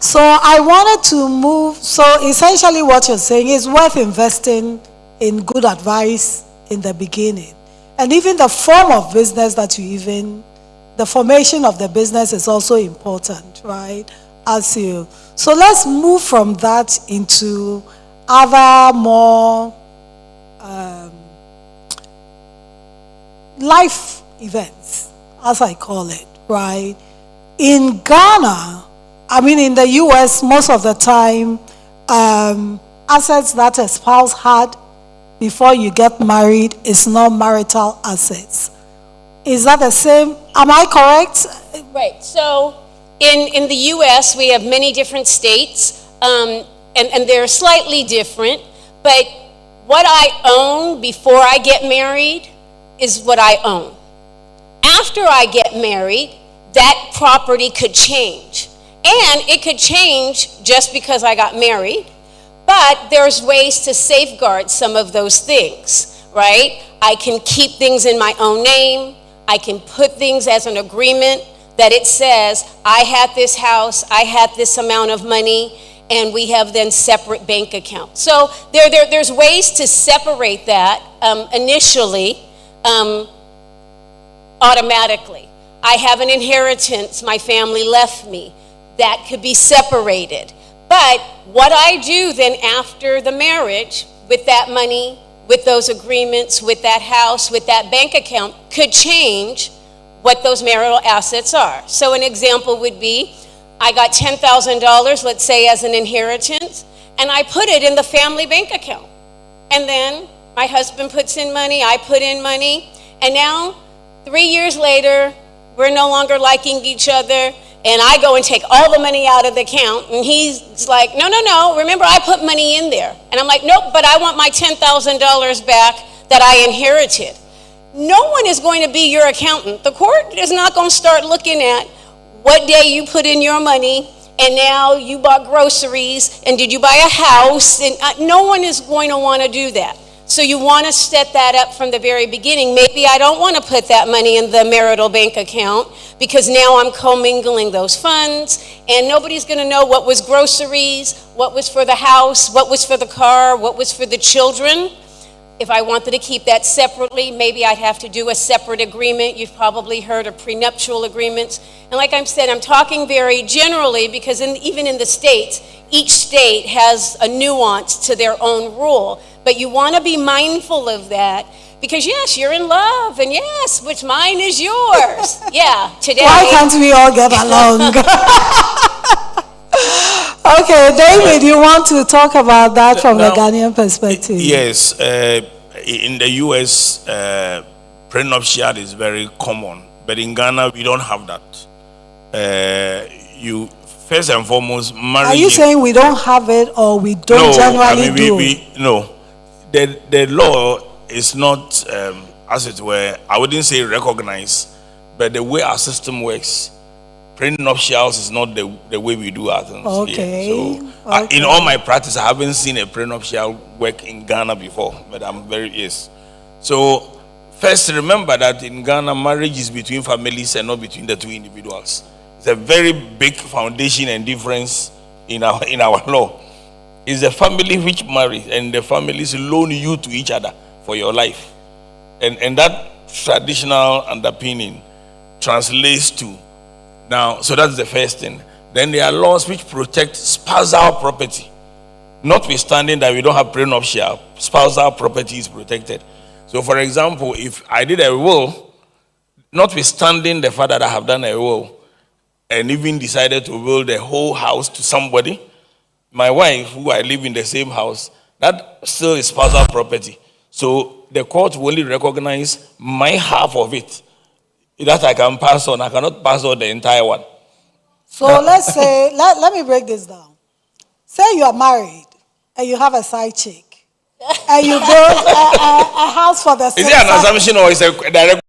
So I wanted to move... So essentially what you're saying is worth investing in good advice in the beginning. And even the form of business that the formation of the business is also important, right? So let's move from that into other more life events, as I call it, right? In Ghana, in the US, most of the time, assets that a spouse had before you get married is not marital assets. Is that the same? Am I correct? Right. So in the U.S., we have many different states, and they're slightly different. But what I own before I get married is what I own. After I get married, that property could change. And it could change just because I got married. But there's ways to safeguard some of those things, right? I can keep things in my own name. I can put things as an agreement that it says, I had this house, I had this amount of money, and we have then separate bank accounts. So there's ways to separate that initially, automatically. I have an inheritance my family left me. That could be separated. But what I do then after the marriage with that money, with those agreements, with that house, with that bank account, could change what those marital assets are. So an example would be, I got $10,000, let's say as an inheritance, and I put it in the family bank account. And then my husband puts in money, I put in money, and now 3 years later, we're no longer liking each other, and I go and take all the money out of the account, and he's like, no, remember I put money in there. And I'm like, nope, but I want my $10,000 back that I inherited. No one is going to be your accountant. The court is not going to start looking at what day you put in your money, and now you bought groceries, and did you buy a house? And no one is going to want to do that. So you want to set that up from the very beginning. Maybe I don't want to put that money in the marital bank account because now I'm commingling those funds, and nobody's going to know what was groceries, what was for the house, what was for the car, what was for the children. If I wanted to keep that separately, maybe I'd have to do a separate agreement. You've probably heard of prenuptial agreements. And like I said, I'm talking very generally because even in the states, each state has a nuance to their own rule. But you want to be mindful of that because yes, you're in love, and yes, what's mine is yours. Yeah, today. Why can't we all get along? Okay, David, you want to talk about that from the Ghanaian perspective? Yes, in the US, prenuptial is very common, but in Ghana, we don't have that. You first and foremost, marriage. Are you saying we don't have it, or we don't generally do? No, the law is not, as it were, I wouldn't say recognized, but the way our system works, prenuptials is not the way we do our things. Okay. Here. So in all my practice, I haven't seen a prenuptial work in Ghana before, but yes. So first, remember that in Ghana, marriage is between families and not between the two individuals. It's a very big foundation and difference in our law. It's the family which marries, and the families loan you to each other for your life. And that traditional underpinning translates to now, so that's the first thing. Then there are laws which protect spousal property. Notwithstanding that we don't have prenuptial, spousal property is protected. So for example, if I did a will, notwithstanding the fact that I have done a will, and even decided to will the whole house to somebody, my wife, who I live in the same house, that still is spousal property. So the court will only recognize my half of it. That I can pass on. I cannot pass on the entire one. So let's say, let me break this down. Say you are married and you have a side chick, and you build a house for the Is it an assumption or is it a direct?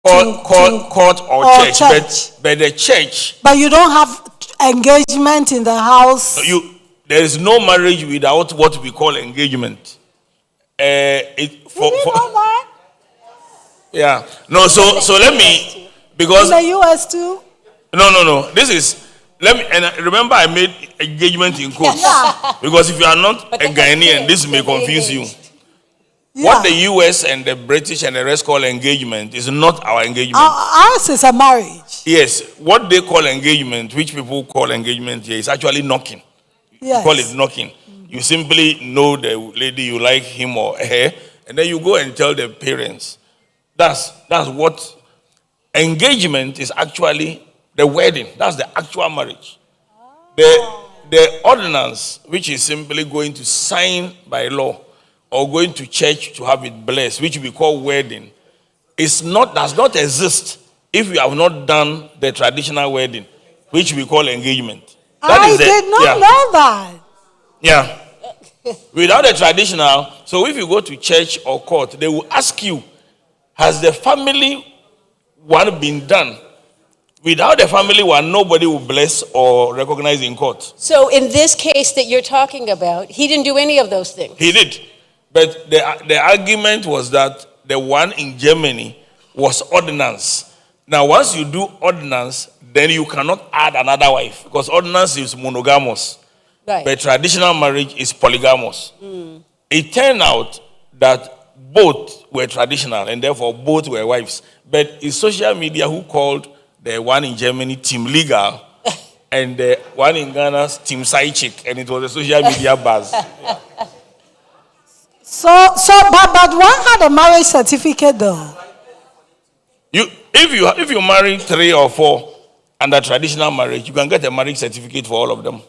Court or church. But the church. But you don't have engagement in the house. There is no marriage without what we call engagement. You know that? Yeah. No. So let me, because in the US too. No. This is, let me, and remember I made engagement in quotes. Yeah. Because if you are not a Ghanaian, this may confuse you. Yeah. What the US and the British and the rest call engagement is not our engagement. Ours is a marriage. Yes. What they call engagement, which people call engagement here, is actually knocking. Yes. You call it knocking. You simply know the lady, you like him or her, and then you go and tell the parents. That's what engagement is actually. The wedding, that's the actual marriage. The ordinance, which is simply going to sign by law or going to church to have it blessed, which we call wedding, does not exist if you have not done the traditional wedding, which we call engagement. I did not know that. Yeah. Without the traditional, so if you go to church or court, they will ask you, has the family one been done? Without the family one, nobody will bless or recognize in court. So in this case that you're talking about, he didn't do any of those things. He did. But the argument was that the one in Germany was ordinance. Now, once you do ordinance, then you cannot add another wife because ordinance is monogamous. Right. But traditional marriage is polygamous. It turned out that both were traditional and therefore both were wives. But it's social media who called the one in Germany Team Legal and the one in Ghana Team Side Chick, and it was a social media buzz. Yeah. But one had a marriage certificate though. If you marry 3 or 4 under traditional marriage, you can get a marriage certificate for all of them.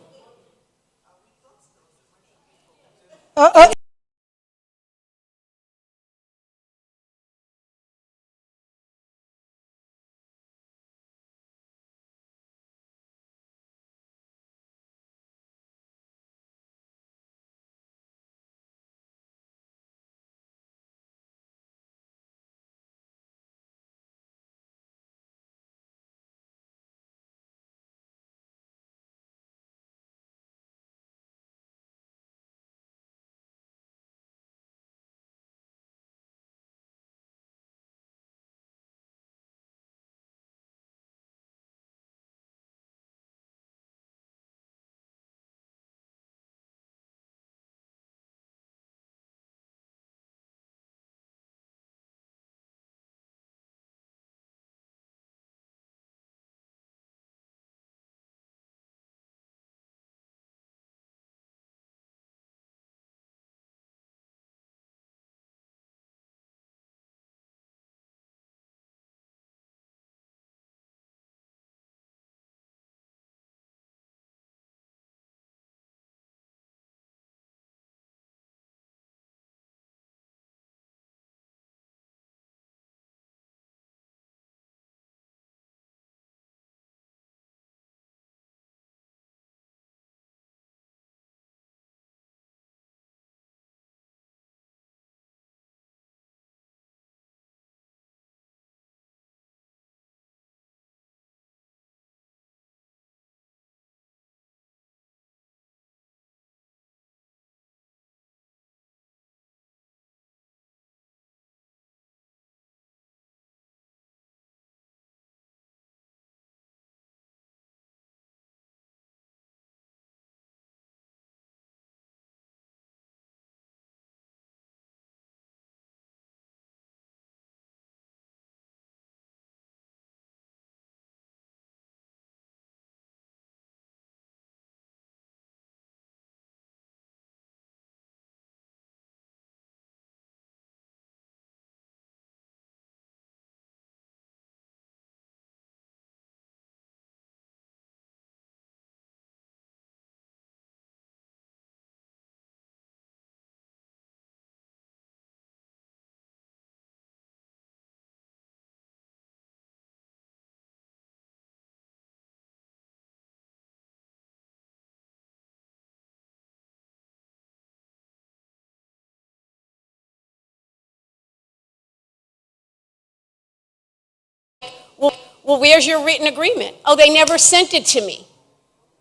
Well, where's your written agreement? Oh, they never sent it to me.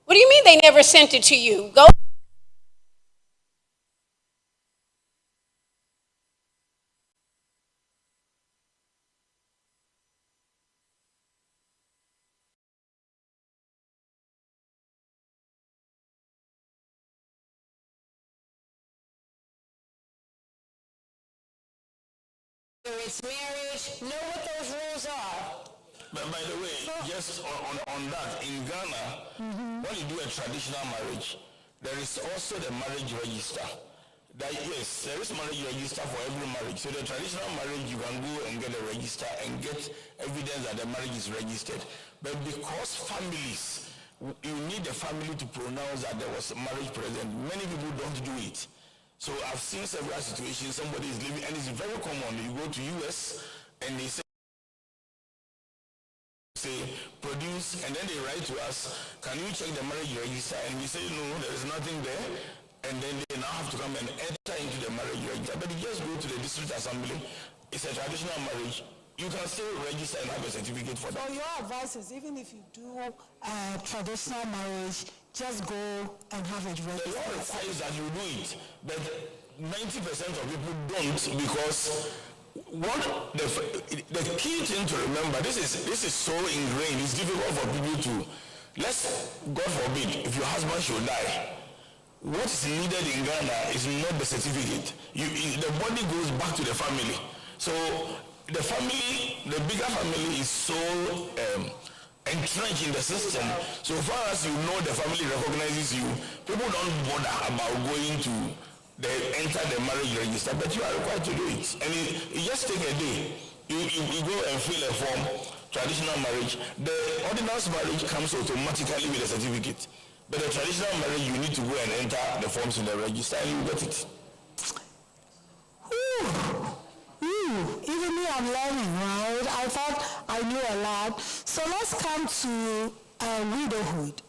What do you mean they never sent it to you? Go. It's marriage. Know what those rules are. But by the way, just on that, in Ghana, when you do a traditional marriage, there is also the marriage register. That, yes, there is marriage register for every marriage. So the traditional marriage, you can go and get a register and get evidence that the marriage is registered. But because families, you need the family to pronounce that there was a marriage present, many people don't do it. So I've seen several situations, somebody is living, and it's very common. You go to US and they say produce, and then they write to us, can you check the marriage register? And we say, no, there is nothing there. And then they now have to come and enter into the marriage register. But you just go to the district assembly, it's a traditional marriage. You can still register and have a certificate for that. So your advice is, even if you do a traditional marriage, just go and have it registered. The law requires that you do it, but 90% of people don't, because the key thing to remember, this is so ingrained, it's difficult for people to, God forbid, if your husband should die, what is needed in Ghana is not the certificate. The body goes back to the family. So the family, the bigger family is so entrenched in the system. So far as you know the family recognizes you, people don't bother about going to enter the marriage register, but you are required to do it. And it just take a day. You go and fill a form, traditional marriage. The ordinance marriage comes automatically with a certificate. But the traditional marriage, you need to go and enter the forms in the register and you get it. Even me, I'm learning, right? I thought I knew a lot. So let's come to widowhood,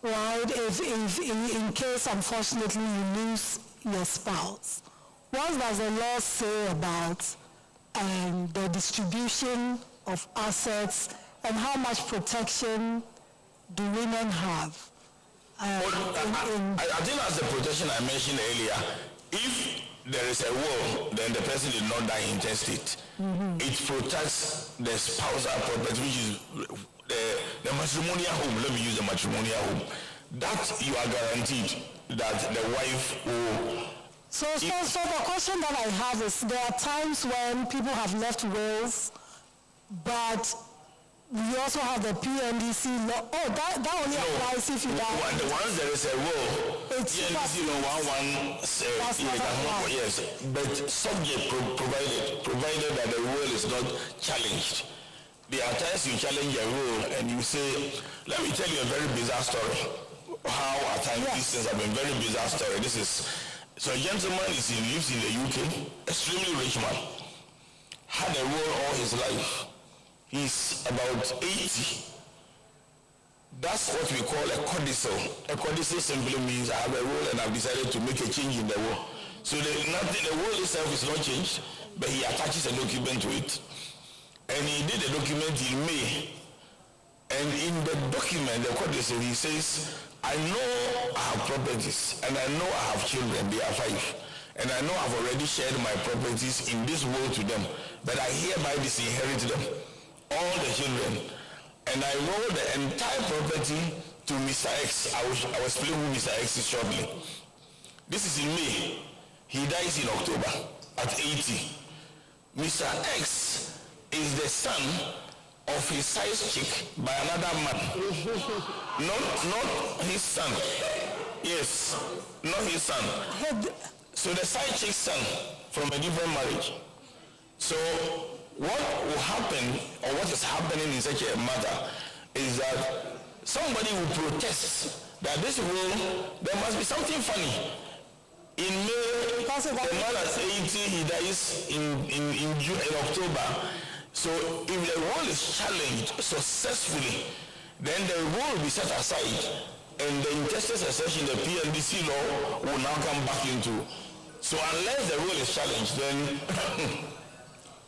right? If in case, unfortunately, you lose your spouse, what does the law say about the distribution of assets and how much protection do women have? I think that's the protection I mentioned earlier. If there is a will, then the person did not die intestate. It protects the spousal property, which is the matrimonial home. Let me use the matrimonial home. That you are guaranteed that the wife will. So the question that I have is, there are times when people have left wills, but we also have the PNDC law. Oh, that only applies if you die. Once there is a will, PNDC law 11 says yes, but subject provided that the will is not challenged. There are times you challenge a will and you say, let me tell you a very bizarre story. How at times these things have been very bizarre story. This is, so a gentleman lives in the UK, extremely rich man, had a will all his life. He's about 80. That's what we call a codicil. A codicil simply means I have a will and I've decided to make a change in the will. So the will itself is not changed, but he attaches a document to it. And he did the document in May. And in the document, the codicil, he says, I know I have properties and I know I have children, they are 5. And I know I've already shared my properties in this will to them, but I hereby disinherit them. All the children, and I roll the entire property to Mr. X. I will explain who Mr. X is shortly. This is in May. He dies in October at 80. Mr. X is the son of his size chick by another man. not his son. Yes, not his son. So the side chick's son from a different marriage. So what will happen, or what is happening in such a matter, is that somebody will protest that this will, there must be something funny. In May, the man is 80, he dies in October. So if the will is challenged successfully, then the will will be set aside, and the intestate succession, the PNDC law, will now come back into. So unless the will is challenged, then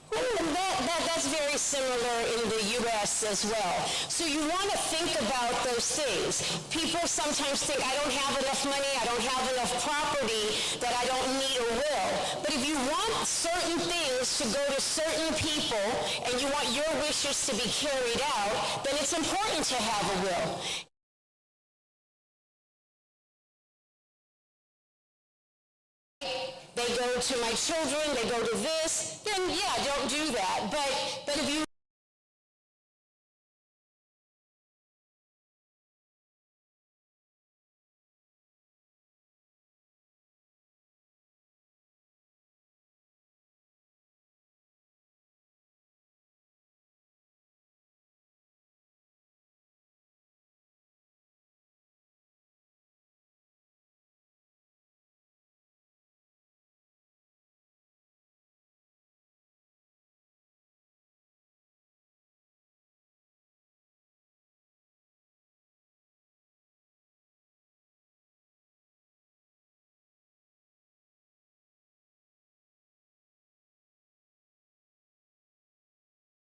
That's very similar in the U.S. as well. So you want to think about those things. People sometimes think, I don't have enough money, I don't have enough property, that I don't need a will. But if you want certain things to go to certain people and you want your wishes to be carried out, then it's important to have a will. They go to my children, they go to this, then yeah, don't do that. But if you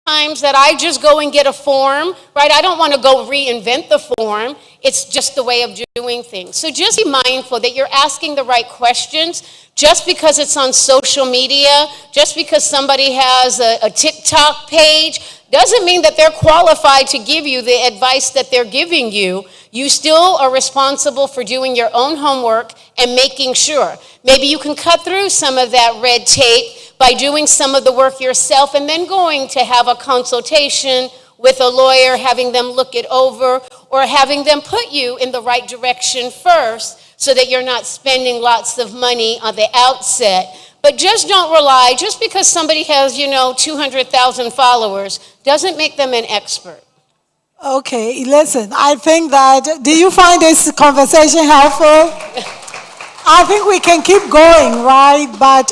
times that I just go and get a form, right? I don't want to go reinvent the form. It's just the way of doing things. So just be mindful that you're asking the right questions. Just because it's on social media, just because somebody has a TikTok page, doesn't mean that they're qualified to give you the advice that they're giving you. You still are responsible for doing your own homework and making sure. Maybe you can cut through some of that red tape by doing some of the work yourself and then going to have a consultation with a lawyer, having them look it over, or having them put you in the right direction first so that you're not spending lots of money on the outset. But just don't rely, just because somebody has, 200,000 followers, doesn't make them an expert. Okay, listen, I think that, do you find this conversation helpful? I think we can keep going, right?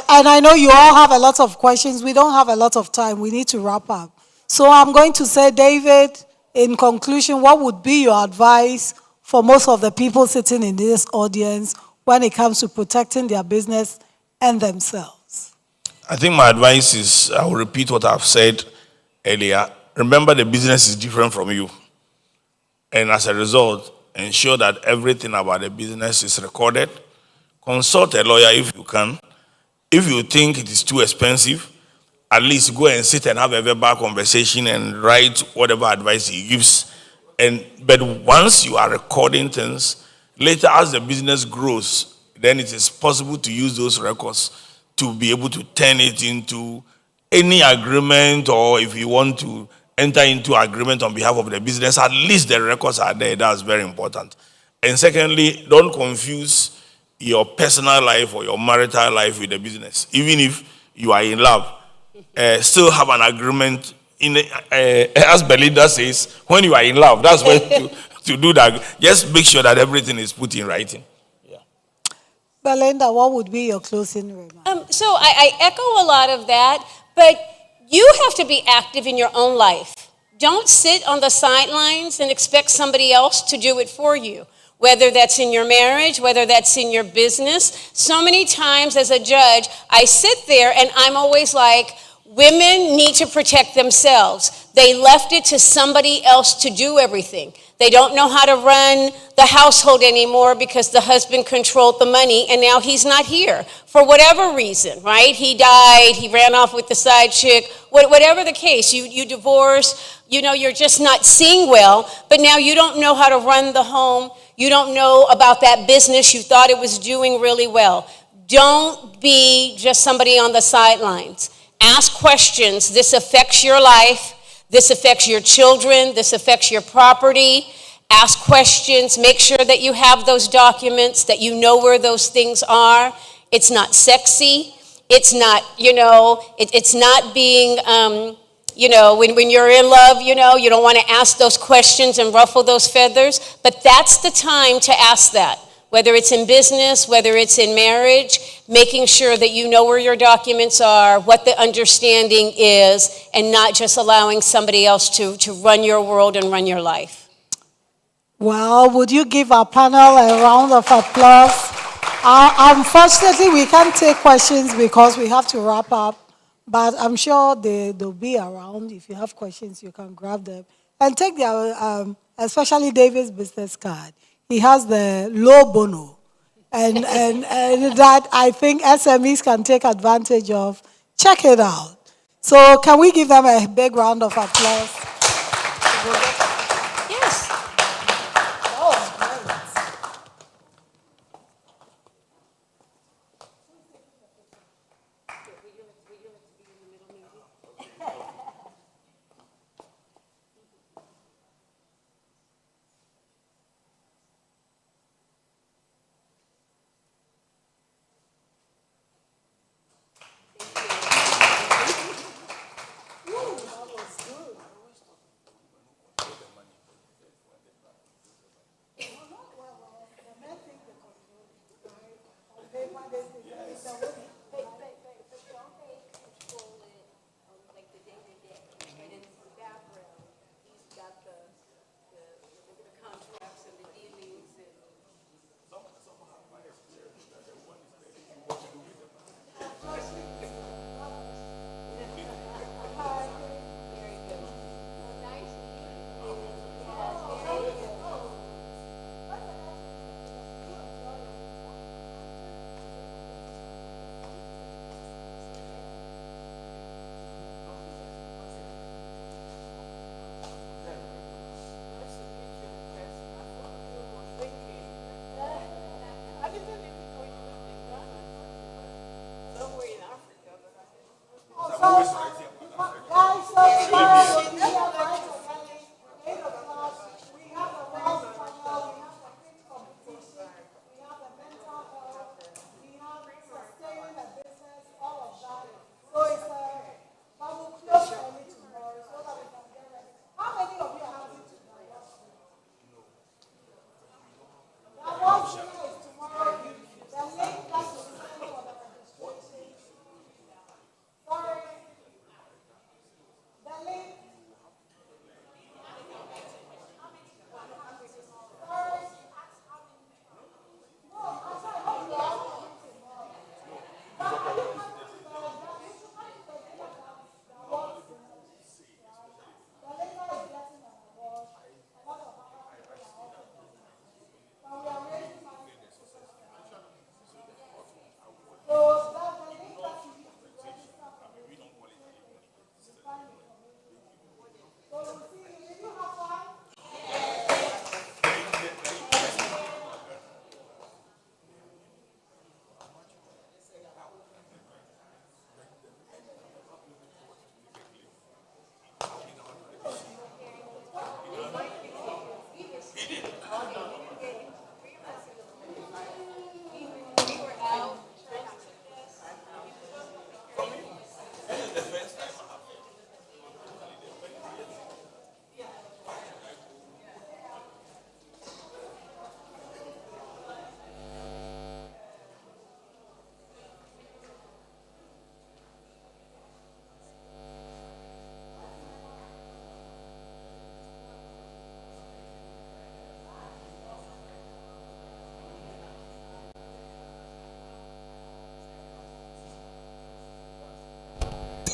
And I know you all have a lot of questions. We don't have a lot of time. We need to wrap up. So I'm going to say, David, in conclusion, what would be your advice for most of the people sitting in this audience when it comes to protecting their business and themselves? I think my advice is, I will repeat what I've said earlier. Remember, the business is different from you. And as a result, ensure that everything about the business is recorded. Consult a lawyer if you can. If you think it is too expensive, at least go and sit and have a verbal conversation and write whatever advice he gives. But once you are recording things, later as the business grows, then it is possible to use those records to be able to turn it into any agreement, or if you want to enter into agreement on behalf of the business, at least the records are there. That's very important. And secondly, don't confuse your personal life or your marital life with the business. Even if you are in love, still have an agreement. As Belinda says, when you are in love, that's when to do that. Just make sure that everything is put in writing. Yeah. Belinda, what would be your closing remark? So I echo a lot of that, but you have to be active in your own life. Don't sit on the sidelines and expect somebody else to do it for you. Whether that's in your marriage, whether that's in your business. So many times as a judge, I sit there and I'm always like, women need to protect themselves. They left it to somebody else to do everything. They don't know how to run the household anymore because the husband controlled the money and now he's not here for whatever reason, right? He died, he ran off with the side chick, whatever the case, you divorce, you're just not seeing well, but now you don't know how to run the home. You don't know about that business you thought it was doing really well. Don't be just somebody on the sidelines. Ask questions. This affects your life. This affects your children. This affects your property. Ask questions. Make sure that you have those documents, that you know where those things are. It's not sexy. It's not, it's not being, when you're in love, you don't want to ask those questions and ruffle those feathers. But that's the time to ask that. Whether it's in business, whether it's in marriage, making sure that you know where your documents are, what the understanding is, and not just allowing somebody else to run your world and run your life. Well, would you give our panel a round of applause? Unfortunately, we can't take questions because we have to wrap up. but I'm sure they'll be around. If you have questions, you can grab them. And take their, especially David's business card. He has the low bono. And that I think SMEs can take advantage of. Check it out. So can we give them a big round of applause? Yes. That was great.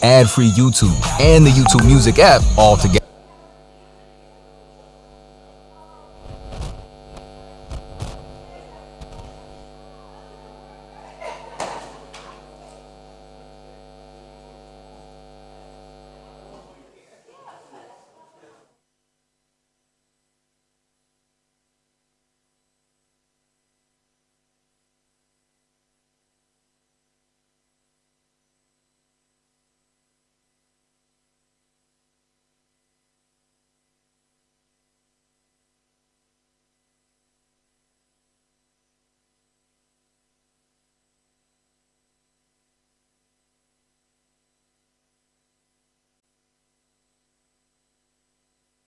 ad-free YouTube and the YouTube Music app all together.